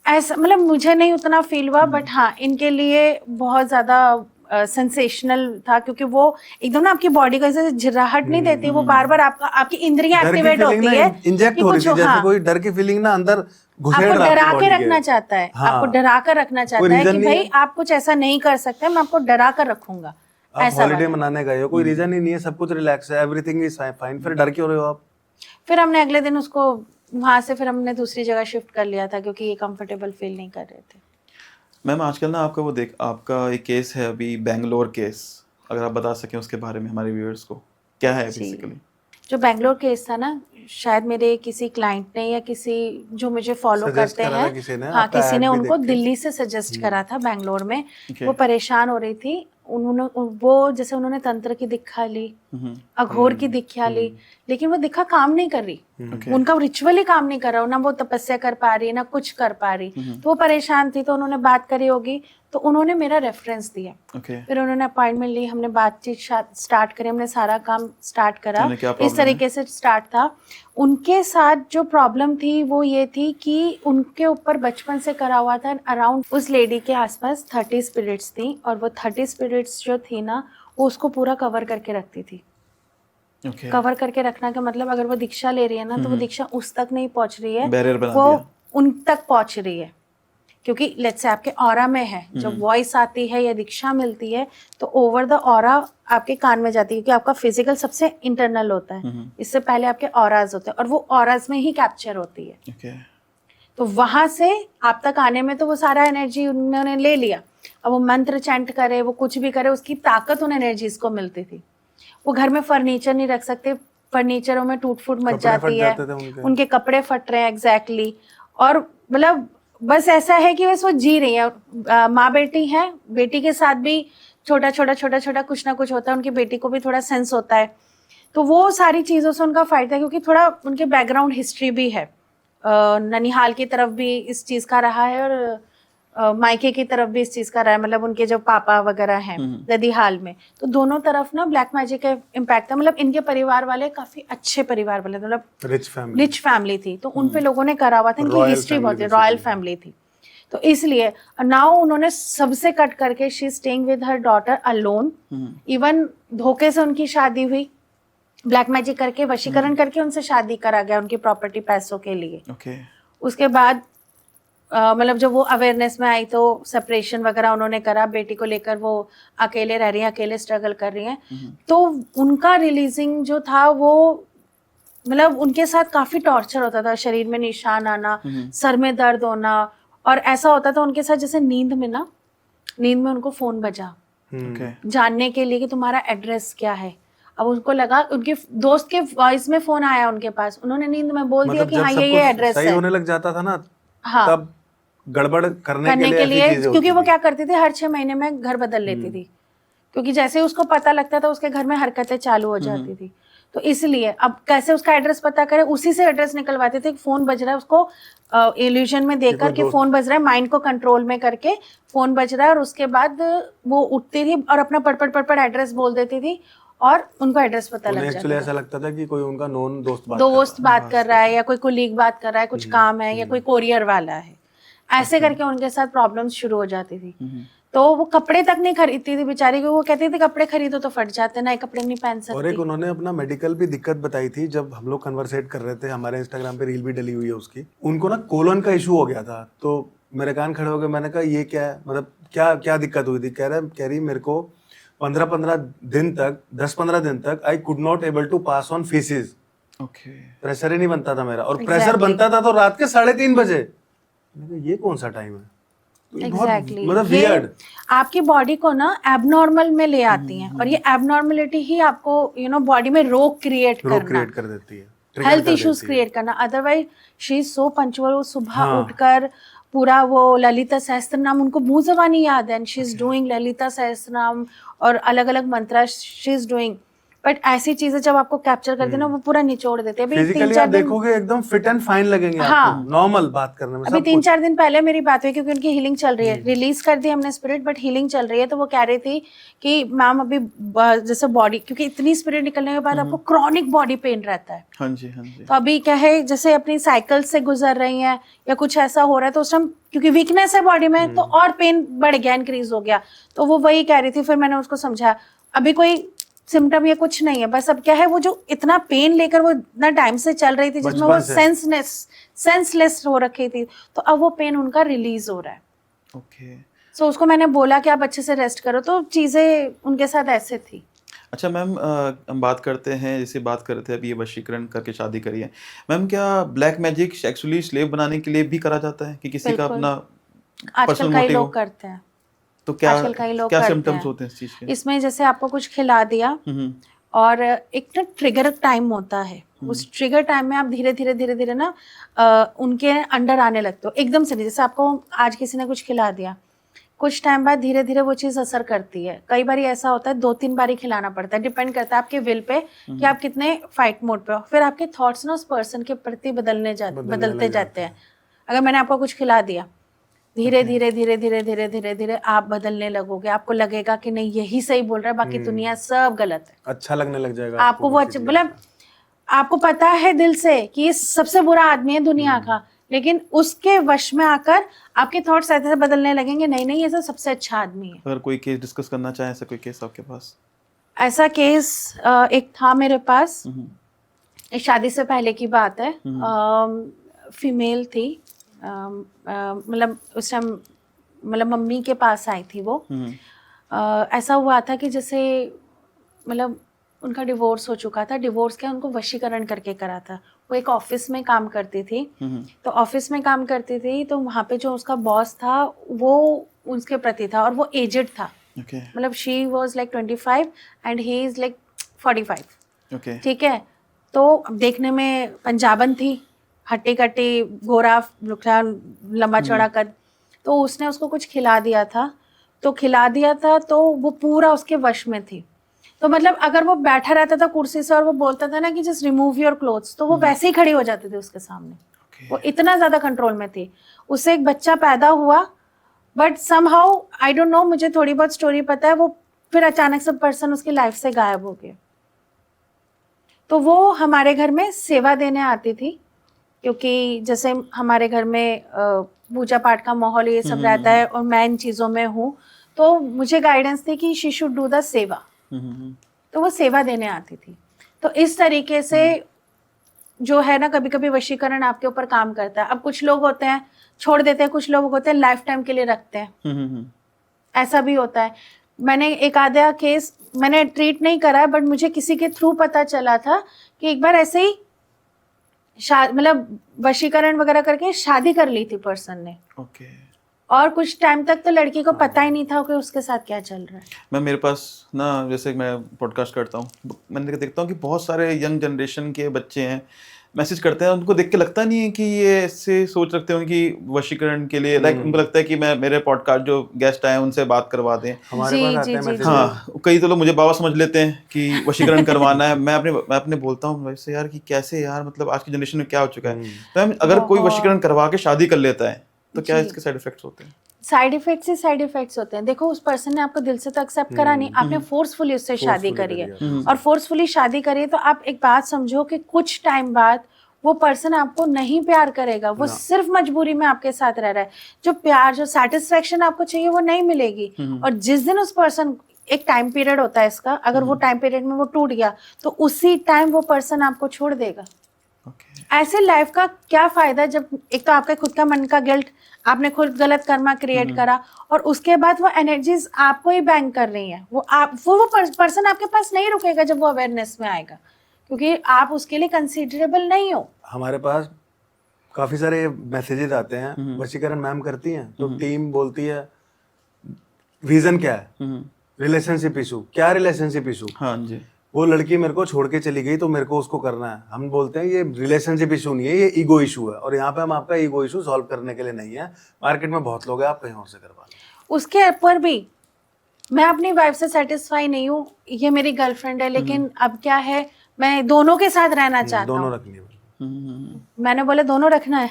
ऐसा मतलब मुझे नहीं उतना फील हुआ, बट हाँ इनके लिए बहुत ज्यादा सेंसेशनल था, क्योंकि वो एकदम ना आपकी बॉडी को ऐसे झिराहट नहीं देती, वो बार बार आपकी इंद्रियां एक्टिवेट होती है, इंजेक्ट हो रही थी, जैसे कोई डर की फीलिंग ना अंदर घुसेड़ आपको रहा है डरा आपकी के body रखना चाहता है, हाँ। आपको डरा कर रखना चाहता है कि भाई आप कुछ ऐसा नहीं कर सकते, मैं आपको डरा कर रखूंगा। आप हॉलिडे मनाने गए हो, कोई रीजन ही नहीं है, सब कुछ रिलैक्स है, एवरीथिंग इज फाइन, फिर डर क्यों रहे हो आप? फिर हमने अगले दिन उसको वहाँ से फिर हमने दूसरी जगह शिफ्ट कर लिया था क्योंकि ये कंफर्टेबल फील नहीं कर रहे थे। मैम आजकल ना आपका एक केस है अभी, बेंगलोर केस, अगर आप बता सकें उसके बारे में हमारे व्यूअर्स को, क्या है जी। बेसिकली? जो बेंगलोर केस था ना, शायद मेरे किसी क्लाइंट ने या किसी जो मुझे फॉलो Suggest करते करा था हैं, किसी ने, हाँ आपका किसी ad ने भी उनको देख के। दिल्ली से सजेस्ट करा था बेंगलोर में। Okay. वो परेशान हो रही थी, उन्होंने वो जैसे उन्होंने तंत्र की दीक्षा ली, अघोर की दीक्षा ली, लेकिन वो दीक्षा काम नहीं कर रही। Okay. उनका रिचुअल ही काम नहीं कर रहा, ना वो तपस्या कर पा रही ना कुछ कर पा रही। तो वो परेशान थी, तो उन्होंने बात करी होगी, तो उन्होंने मेरा रेफरेंस दिया। ओके। फिर उन्होंने अपॉइंटमेंट ली, हमने बातचीत स्टार्ट करी, हमने सारा काम स्टार्ट करा। उन्हें क्या इस problem तरीके से स्टार्ट था। उनके साथ जो प्रॉब्लम थी वो ये थी कि उनके ऊपर बचपन से करा हुआ था, अराउंड उस लेडी के आसपास 30 स्पिरिट्स थी, और वो 30 स्पिरिट्स जो थी ना, वो उसको पूरा कवर करके रखती थी। ओके। कवर करके रखना का मतलब, अगर वो दीक्षा ले रही है ना, तो वो दीक्षा उस तक नहीं पहुंच रही है, Barrier बना वो दिया। उन तक पहुंच रही है। क्योंकि लेट्स से आपके ऑरा में है, जब वॉइस आती है या दीक्षा मिलती है, तो ओवर द ऑरा आपके कान में जाती है, क्योंकि आपका फिजिकल सबसे इंटरनल होता है, इससे पहले आपके ऑराज होते हैं, और वो ऑराज में ही कैप्चर होती है। ओके। तो वहां से आप तक आने में तो वो सारा एनर्जी उन्होंने ले लिया। अब वो मंत्र चैंट करे, वो कुछ भी करे, उसकी ताकत उन एनर्जीज को मिलती थी। वो घर में फर्नीचर नहीं रख सकते, फर्नीचरों में टूट फूट मच कपड़े फट जाती है, जाते थे उनके। उनके कपड़े फट रहे हैं एग्जैक्टली। और मतलब बस ऐसा है कि बस वो जी रही है। माँ बेटी है, बेटी के साथ भी छोटा छोटा कुछ ना कुछ होता है, उनकी बेटी को भी थोड़ा सेंस होता है। तो वो सारी चीज़ों से उनका फाइट है, क्योंकि थोड़ा उनके बैकग्राउंड हिस्ट्री भी है। ननिहाल की तरफ भी इस चीज़ का रहा है, और मायके की तरफ भी इस चीज़ का रहा है, मतलब उनके जो पापा वगैरह हैं ननिहाल में, तो दोनों तरफ ना ब्लैक मैजिक का इम्पैक्ट था। मतलब इनके परिवार वाले काफ़ी अच्छे परिवार वाले, मतलब रिच फैमिली थी, तो उन पे लोगों ने करा हुआ था। इनकी Royal हिस्ट्री बहुत family रॉयल basically। फैमिली थी, तो इसलिए नाउ उन्होंने सबसे कट करके she staying with her daughter alone. Even धोखे से उनकी शादी हुई, ब्लैक मैजिक करके वशीकरण करके उनसे शादी करा गया उनकी प्रॉपर्टी पैसों के लिए। ओके। उसके बाद मतलब जब वो अवेयरनेस में आई तो सेपरेशन वगैरह उन्होंने करा, बेटी को लेकर वो अकेले रह रही हैं, अकेले स्ट्रगल कर रही हैं। तो उनका रिलीजिंग जो था वो, मतलब उनके साथ काफी टॉर्चर होता था, शरीर में निशान आना, सर में दर्द होना, और ऐसा होता था उनके साथ जैसे नींद में उनको फोन बजा ओके। जानने के लिए कि तुम्हारा एड्रेस क्या है। अब उनको लगा, उनके दोस्त के वॉइस में फोन आया उनके पास, उन्होंने नींद में बोल दिया मतलब कि जब हाँ सब ये कुछ एड्रेस सही है। होने लग जाता था ना, हाँ, तब गड़बड़ करने के के लिए लिए ऐसी चीजें क्योंकि होती वो थी। क्या करती थी, हर 6 महीने में घर बदल लेती थी, क्योंकि जैसे ही उसको पता लगता था उसके घर में हरकतें चालू हो जाती थी। तो इसलिए अब कैसे उसका एड्रेस पता करे, उसी से एड्रेस निकलवाते थे। फोन बज रहा है उसको इल्यूजन में देकर कि फोन बज रहा है, माइंड को कंट्रोल में करके फोन बज रहा है, और उसके बाद वो उठती थी और अपना पड़ एड्रेस बोल देती थी, और उनको एड्रेस पता लग एक्चुअली जाता ऐसा था। लगता था कि कोई उनका नोन दोस्त बात कर रहा है, या कोई कोलीग बात कर रहा है, कुछ काम है, या कोई कोरियर वाला है, ऐसे करके उनके साथ प्रॉब्लम्स शुरू हो जाती थी। तो वो कपड़े तक नहीं खरीदती थी बेचारी, क्योंकि वो कहती थी कपड़े खरीदो तो फट जाते, नए कपड़े नहीं पहन और एक सकती। उन्होंने अपना मेडिकल भी दिक्कत बताई थी, जब हम लोग कन्वर्सेट कर रहे थे, हमारे इंस्टाग्राम पे रील भी डली हुई है उसकी। उनको ना कोलन का इशू हो गया था, तो मेरे कान खड़े हो गए। मैंने कहा ये क्या है, मतलब क्या क्या दिक्कत हुई थी? कह रही मेरे को 15 दिन तक, 10-15 दिन तक I could not able to pass on faeces. Okay. Pressure ही नहीं बनता था मेरा, और प्रेशर बनता था तो रात के 3:30 बजे। मैंने कहा ये कौन सा टाइम है? तो ये बहुत एग्जैक्टली, मतलब वियर्ड। आपकी बॉडी को ना एबनॉर्मल में ले आती हैं, और ये एबनॉर्मलिटी ही आपको बॉडी में रोग क्रिएट रोग करना, क्रिएट कर देती है, trigger हेल्थ कर इश्यूज देती है। क्रिएट करना। Otherwise she is so punctual, वो सुबह हाँ। उठकर पूरा वो ललिता सहस्त्र नाम उनको मुंह जबानी याद है, and she is doing Lalita सहस्त्र नाम और अलग अलग मंत्र शी इज डूइंग। बट ऐसी चीजें जब आपको कैप्चर करते हैं ना, वो पूरा निचोड़ देते हैं। अभी फिजिकली 3-4 आप दिन, देखोगे एकदम फिट एंड फाइन लगेंगे हाँ। आपको, नॉर्मल बात करने में अभी सब 3-4 दिन पहले मेरी बात हुई, क्योंकि उनकी हीलिंग चल रही है, रिलीज कर दी हमने स्पिरिट, बट हीलिंग चल रही है। तो वो कह रही थी कि मैम अभी जैसे बॉडी, क्योंकि इतनी स्पिरिट निकलने के बाद आपको क्रॉनिक बॉडी पेन रहता है, हाँ जी, हाँ जी। तो अभी क्या है, जैसे अपनी साइकिल से गुजर रही हैं या कुछ ऐसा हो रहा है, तो उस टाइम क्योंकि वीकनेस है बॉडी में, तो और पेन बढ़ गया, इंक्रीज हो गया। तो वो वही कह रही थी। फिर मैंने उसको समझाया अभी कोई सिम्टम या कुछ नहीं है, बस अब क्या है, वो जो इतना पेन लेकर वो इतना टाइम से चल रही थी, जिसमें वो सेंसलेस हो रखी थी, तो अब वो पेन उनका रिलीज हो रहा है। ओके। सो उसको मैंने बोला कि आप अच्छे से रेस्ट करो, तो चीजें उनके साथ ऐसे थी। अच्छा मैम, हम बात करते हैं, जैसे बात कर रहे थे अभी ये वशीकरण करके शादी करी है मैम, क्या ब्लैक मैजिक एक्चुअली स्लेव बनाने के लिए भी करा जाता है कि किसी का बिल्कुल, अपना आजकल पर्सनल कई मोटिव हो? लोग करते हैं। तो क्या आजकल कई लोग क्या करते सिम्टम्स हैं। होते हैं इस चीज़ के? इसमें जैसे आपको कुछ खिला दिया हम्म और एक ना ट्रिगर टाइम होता है, उस ट्रिगर टाइम में आप धीरे धीरे धीरे धीरे ना उनके अंडर आने लगते हो एकदम से नहीं। जैसे आपको आज किसी ने कुछ खिला दिया, कुछ टाइम बाद धीरे धीरे वो चीज़ असर करती है। कई बार ऐसा होता है 2-3 बार ही खिलाना पड़ता है, डिपेंड करता है आपके विल पे कि आप कितने फाइट मोड पे हो। फिर आपके थॉट्स ना उस पर्सन के प्रति बदलते जाते हैं। अगर मैंने आपको कुछ खिला दिया, धीरे धीरे धीरे धीरे धीरे धीरे धीरे आप बदलने लगोगे। आपको लगेगा कि नहीं यही सही बोल रहा है, बाकी दुनिया सब गलत है। अच्छा लगने लग जाएगा आपको वो अच्छा मतलब आपको पता है दिल से कि ये सबसे बुरा आदमी है दुनिया का, लेकिन उसके वश में आकर आपके थॉट्स ऐसे बदलने लगेंगे, नहीं नहीं ये तो सबसे अच्छा आदमी है। अगर कोई केस डिस्कस करना चाहे, ऐसा कोई केस आपके पास? ऐसा केस एक था मेरे पास, एक शादी से पहले की बात है। फीमेल थी, मतलब उस टाइम मतलब मम्मी के पास आई थी वो। ऐसा हुआ था कि जैसे मतलब उनका डिवोर्स हो चुका था। डिवोर्स के उनको वशीकरण करके करा था। वो एक ऑफिस में काम करती थी, तो ऑफिस में काम करती थी तो वहाँ पे जो उसका बॉस था वो उसके प्रति था और वो एजेड था। ओके मतलब she was like 25 and he is like 45। Okay ठीक है, तो अब देखने में पंजाबन थी, हट्टी कट्टी, गोरा रुखड़ा, लंबा चौड़ा कद। तो उसने उसको कुछ खिला दिया था, तो वो पूरा उसके वश में थी। तो मतलब अगर वो बैठा रहता था कुर्सी से और वो बोलता था ना कि जस्ट रिमूव योर क्लोथ्स, तो वो वैसे ही खड़ी हो जाती थी उसके सामने। वो इतना ज्यादा कंट्रोल में थी। उससे एक बच्चा पैदा हुआ, but somehow I don't know, मुझे थोड़ी बहुत स्टोरी पता है, वो फिर अचानक से पर्सन उसकी लाइफ से गायब हो गया। तो वो हमारे घर में सेवा देने आती थी, क्योंकि जैसे हमारे घर में पूजा पाठ का माहौल ये सब रहता है और मैं इन चीज़ों में हूँ, तो मुझे गाइडेंस थी कि शी शुड डू द सेवा। तो वो सेवा देने आती थी। तो इस तरीके से जो है ना, कभी कभी वशीकरण आपके ऊपर काम करता है। अब कुछ लोग होते हैं छोड़ देते हैं, कुछ लोग होते हैं लाइफ टाइम के लिए रखते हैं। ऐसा भी होता है। मैंने एक आधा केस मैंने ट्रीट नहीं करा है, बट मुझे किसी के थ्रू पता चला था कि एक बार ऐसे ही मतलब वशीकरण वगैरह करके शादी कर ली थी पर्सन ने। ओके और कुछ टाइम तक तो लड़की को पता ही नहीं था कि उसके साथ क्या चल रहा है। मैं मेरे पास ना, जैसे मैं पॉडकास्ट करता हूँ, मैंने देखता हूँ कि बहुत सारे यंग जनरेशन के बच्चे हैं, मैसेज करते हैं, उनको देख के लगता नहीं है कि ये ऐसे सोच रखते होंगे कि वशीकरण के लिए, लाइक उनको लगता है कि मैं मेरे पॉडकास्ट जो गेस्ट आए हैं उनसे बात करवा दें। हमारे पास आते हैं मैसेज। हाँ, कई तो लोग मुझे बाबा समझ लेते हैं कि वशीकरण करवाना है। मैं अपने बोलता हूँ वैसे यार कि कैसे यार, मतलब आज की जनरेशन में क्या हो चुका है। तो अगर कोई वशीकरण करवा के शादी कर लेता है तो क्या इसके साइड इफेक्ट्स होते हैं? साइड इफेक्ट्स ही साइड इफेक्ट्स होते हैं। देखो, उस पर्सन ने आपको दिल से तो एक्सेप्ट करा नहीं, आपने फोर्सफुली उससे शादी करी है। और फोर्सफुली शादी करी है तो आप एक बात समझो कि कुछ टाइम बाद वो पर्सन आपको नहीं प्यार करेगा, वो सिर्फ मजबूरी में आपके साथ रह रहा है। जो प्यार, जो सेटिस्फेक्शन आपको चाहिए वो नहीं मिलेगी। और जिस दिन उस पर्सन, एक टाइम पीरियड होता है इसका, अगर वो टाइम पीरियड में वो टूट गया तो उसी टाइम वो पर्सन आपको छोड़ देगा। ऐसे लाइफ का क्या फायदा जब एक तो आपका खुद का मन का गिल्ट, आपने खुद गलत कर्मा क्रिएट करा, और उसके बाद वो एनर्जीज आपको ही बैंक कर रही हैं। वो पर्सन आपके पास नहीं रुकेगा जब वो अवेयरनेस में आएगा, क्योंकि आप उसके लिए कंसीडरेबल नहीं हो। हमारे पास काफी सारे मैसेजेस आते हैं, वशीकरण मैम करती हैं तो टीम बोलती है रीजन क्या है, रिलेशनशिप इशू। क्या रिलेशनशिप इशू? हाँ जी, वो लड़की मेरे को छोड़ के चली गई तो मेरे को उसको करना है। हम बोलते हैं ये रिलेशनशिप इशू नहीं है, ये ईगो इशू है, और यहाँ पे हम आपका ईगो इशू सॉल्व करने के लिए नहीं है। मार्केट में बहुत लोग हैं, आप कहीं और से करवा लो। उसके ऊपर भी मैं अपनी वाइफ से सेटिस्फाई नहीं हूँ, ये मेरी गर्लफ्रेंड है, लेकिन अब क्या है, मैं दोनों के साथ रहना चाहता दोनों हूँ। रखनी है। मैंने बोले दोनों रखना है।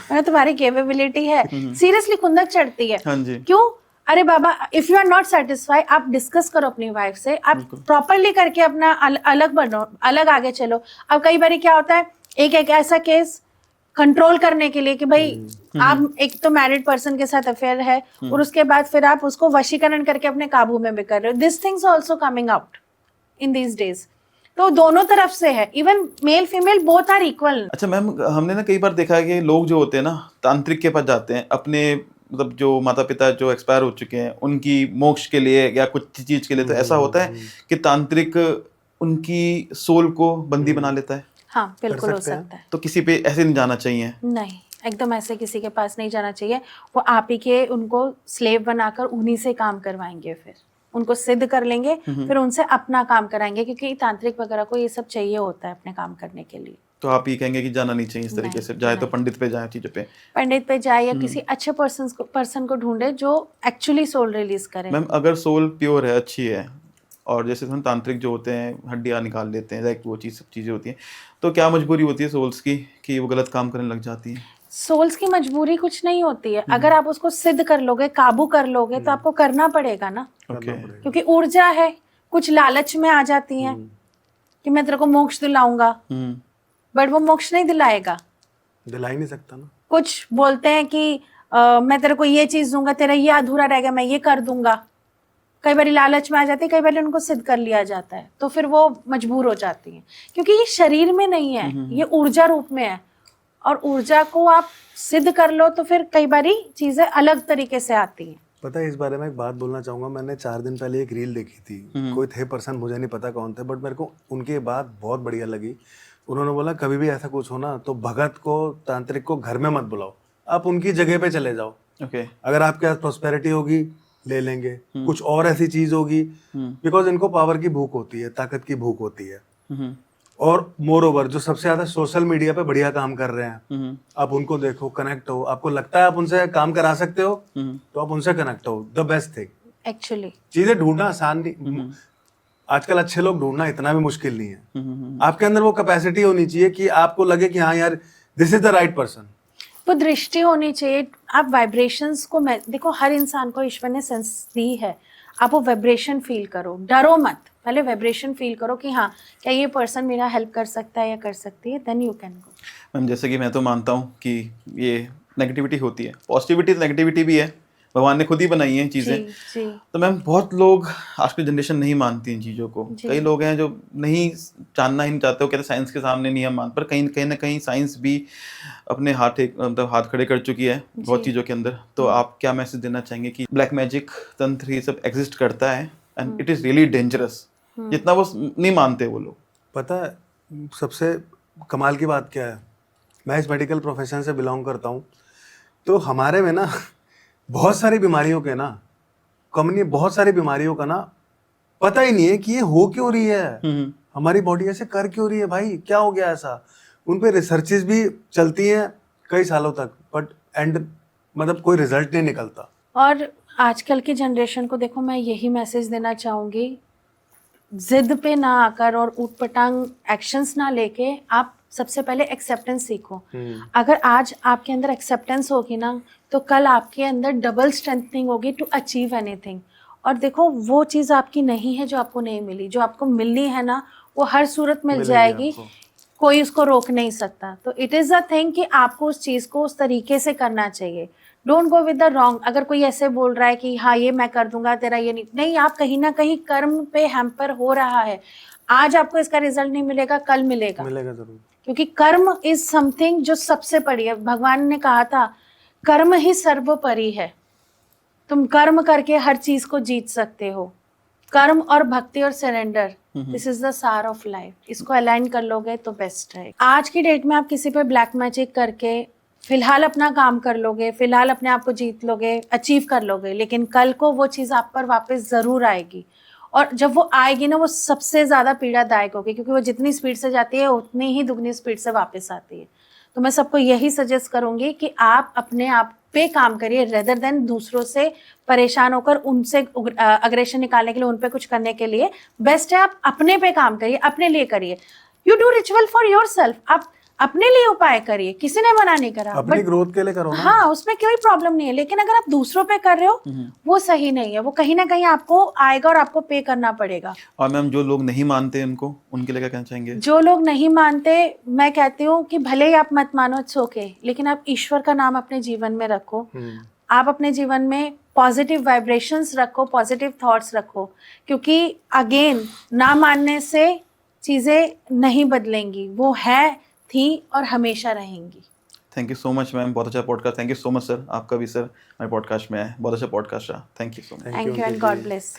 मैंने तुम्हारी कैपेबिलिटी है। सीरियसली खुंदक चढ़ती है। हाँ जी। क्यों? अरे बाबा, if you are not satisfied, आप डिस्कस करो अपनी वाइफ से, आप प्रॉपरली करके अपना अलग बनो, अलग आगे चलो। अब कई बार क्या होता है, एक ऐसा केस कंट्रोल करने के लिए कि भाई आप एक तो मैरिड पर्सन के साथ अफेयर है और उसके बाद फिर आप उसको वशीकरण करके अपने काबू में भी कर रहे हो। This things also coming out in these days. तो दोनों तरफ से है, even male female both are equal. अच्छा मैम, हमने ना कई बार देखा है कि लोग जो होते हैं ना, तांत्रिक के पास जाते हैं, अपने मतलब जो माता पिता जो एक्सपायर हो चुके हैं उनकी मोक्ष के लिए या कुछ चीज के लिए, तो ऐसा होता है कि तांत्रिक उनकी सोल को बंदी बना लेता है? हाँ बिल्कुल हो सकते हैं। सकता है। तो किसी पे ऐसे नहीं जाना चाहिए? नहीं, एकदम ऐसे किसी के पास नहीं जाना चाहिए। वो आप ही के उनको स्लेव बनाकर उन्हीं से काम करवाएंगे, फिर उनको सिद्ध कर लेंगे, फिर उनसे अपना काम कराएंगे, क्योंकि तांत्रिक वगैरह को ये सब चाहिए होता है अपने काम करने के लिए। तो आप ये कहेंगे कि जाना नहीं चाहिए इस तरीके नहीं, से, जाए तो नहीं। पंडित पे जाए चीजों पे? पंडित पे जाए या किसी अच्छे पर्सन को ढूंढे जो एक्चुअली सोल रिलीज करे। मैम अगर सोल प्योर है, अच्छी है, और जैसे हम तांत्रिक जो होते हैं हड्डियाँ निकाल लेते हैं, लाइक वो चीज़ सब चीज़ें होती हैं, तो क्या मजबूरी होती है सोल्स की कि वो गलत काम करने लग जाती है? सोल्स की मजबूरी कुछ नहीं होती है, अगर आप उसको सिद्ध कर लोगे, काबू कर लोगे, तो आपको करना पड़ेगा ना, ओके। क्योंकि ऊर्जा है। कुछ लालच में आ जाती हैं कि मैं तेरे को मोक्ष दिलाऊंगा, बट वो मोक्ष नहीं दिलाएगा। दिला ही नहीं सकता ना। कुछ बोलते हैं कि मैं तेरे को ये चीज दूंगा, तेरा ये अधूरा रहेगा, मैं ये कर दूंगा। कई बार लालच में आ जाती है, कई बार उनको सिद्ध कर लिया जाता है, तो फिर वो मजबूर हो जाती हैं, क्योंकि ये शरीर में नहीं है, ये ऊर्जा रूप में है, और ऊर्जा को आप सिद्ध कर लो तो फिर कई बारी चीजें अलग तरीके से आती हैं। पता है, इस बारे में एक बात बोलना चाहूँगा। मैंने 4 दिन पहले एक रील देखी थी, कोई थे पर्सन, मुझे नहीं पता कौन थे, बट मेरे को उनकी बात बहुत बढ़िया लगी। उन्होंने बोला कभी भी ऐसा कुछ हो ना तो भगत को, तांत्रिक को घर में मत बुलाओ, आप उनकी जगह पे चले जाओ। ओके। अगर आपके पास प्रॉस्पेरिटी होगी ले लेंगे, कुछ और ऐसी चीज होगी, बिकॉज इनको पावर की भूख होती है, ताकत की भूख होती है। और मोर ओवर जो सबसे ज्यादा सोशल मीडिया पे बढ़िया काम कर रहे हैं, आप उनको देखो, कनेक्ट हो, आपको लगता है आप उनसे काम करा सकते हो तो आप उनसे कनेक्ट हो। The best thing. एक्चुअली चीजें ढूंढना आसान नहीं, आजकल अच्छे लोग ढूंढना इतना भी मुश्किल नहीं है। आपके अंदर वो कैपेसिटी होनी चाहिए कि आपको लगे कि हाँ यार, this is the right person. वो दृष्टि होनी चाहिए। आप वाइब्रेशंस को, मैं देखो हर इंसान को ईश्वर ने सेंस दी है, आप वो वाइब्रेशन फील करो, डरो मत, पहले वाइब्रेशन फील करो कि हाँ क्या ये पर्सन मेरा हेल्प कर सकता है या कर सकती है, then you can go. Ma'am जैसे कि मैं तो मानता हूँ कि ये नेगेटिविटी होती है, पॉजिटिविटी नेगेटिविटी भी है, भगवान ने खुद ही बनाई है चीज़ें। जी। तो मैम बहुत लोग आज की जनरेशन नहीं मानती इन चीज़ों को। कई लोग हैं जो नहीं जानना ही नहीं चाहते, वो कहते साइंस के सामने नहीं हम मान, पर कहीं ना कहीं साइंस भी अपने मतलब हाथ खड़े कर चुकी है बहुत चीज़ों के अंदर। तो आप क्या मैसेज देना चाहेंगे कि ब्लैक मैजिक, तंत्र, ये सब एग्जिस्ट करता है and it is really dangerous, जितना वो नहीं मानते वो लोग? पता है सबसे कमाल की बात क्या है, मैं इस मेडिकल प्रोफेशन से बिलोंग करता हूँ, तो हमारे में ना बहुत सारी बीमारियों के ना बहुत सारी बीमारियों का ना पता ही नहीं है कि ये हो क्यों रही है, हमारी बॉडी ऐसे कर क्यों रही है, भाई क्या हो गया ऐसा। उन पे रिसर्चेस भी चलती हैं कई सालों तक, बट एंड मतलब कोई रिजल्ट नहीं निकलता। और आजकल की जनरेशन को देखो, मैं यही मैसेज देना चाहूँगी, जिद पे ना आकर और ऊटपटांग एक्शंस ना लेके आप सबसे पहले एक्सेप्टेंस सीखो। अगर आज आपके अंदर एक्सेप्टेंस होगी ना, तो कल आपके अंदर डबल स्ट्रेंथनिंग होगी टू अचीव एनीथिंग। और देखो वो चीज़ आपकी नहीं है जो आपको नहीं मिली, जो आपको मिलनी है ना वो हर सूरत मिल जाएगी, कोई उसको रोक नहीं सकता। तो इट इज़ अ थिंग कि आपको उस चीज़ को उस तरीके से करना चाहिए। Don't go with the wrong. अगर कोई ऐसे बोल रहा है कि हाँ ये मैं कर दूंगा, तेरा ये नहीं, आप कहीं ना कहीं कर्म पे हैम्पर हो रहा है। आज आपको इसका रिजल्ट नहीं मिलेगा, कल मिलेगा जरूर, क्योंकि कर्म इज समथिंग जो सबसे बड़ी है। भगवान ने कहा था कर्म ही सर्वोपरि है, तुम कर्म करके हर चीज को जीत सकते हो। कर्म और भक्ति और सरेंडर, दिस इज द सार ऑफ लाइफ। इसको अलाइन कर लोगे तो बेस्ट है। आज की डेट में आप किसी पे ब्लैक मैजिक करके फिलहाल अपना काम कर लोगे, फिलहाल अपने आप को जीत लोगे, अचीव कर लोगे, लेकिन कल को वो चीज़ आप पर वापस ज़रूर आएगी। और जब वो आएगी ना, वो सबसे ज़्यादा पीड़ादायक होगी, क्योंकि वो जितनी स्पीड से जाती है उतनी ही दुगनी स्पीड से वापस आती है। तो मैं सबको यही सजेस्ट करूँगी कि आप अपने आप पे काम करिए, रेदर देन दूसरों से परेशान होकर उनसे अग्रेशन निकालने के लिए, उन पे कुछ करने के लिए। बेस्ट है आप अपने पे काम करिए, अपने लिए करिए। You do ritual for yourself, आप अपने लिए उपाय करिए, किसी ने मना नहीं करा, अपनी ग्रोथ के लिए करो ना। हाँ, उसमें कोई प्रॉब्लम नहीं है। लेकिन अगर आप दूसरों पे कर रहे हो वो सही नहीं है, वो कहीं ना कहीं आपको आएगा और आपको पे करना पड़ेगा। और मैम जो लोग नहीं मानते उनको, उनके लिए क्या कहना चाहेंगे? जो लोग नहीं मानते, मैं कहती हूँ कि भले ही आप मत मानो, इट्स ओके, लेकिन आप ईश्वर का नाम अपने जीवन में रखो। आप अपने जीवन में पॉजिटिव वाइब्रेशंस रखो, पॉजिटिव थॉट्स रखो, क्योंकि अगेन ना मानने से चीजें नहीं बदलेंगी, वो है थी और हमेशा रहेंगी। Thank you so much ma'am, बहुत अच्छा podcast. Thank you so much sir, आपका भी सर हमारे पॉडकास्ट में आए, बहुत अच्छा पॉडकास्ट रहा। Thank you so much. Thank you and God bless.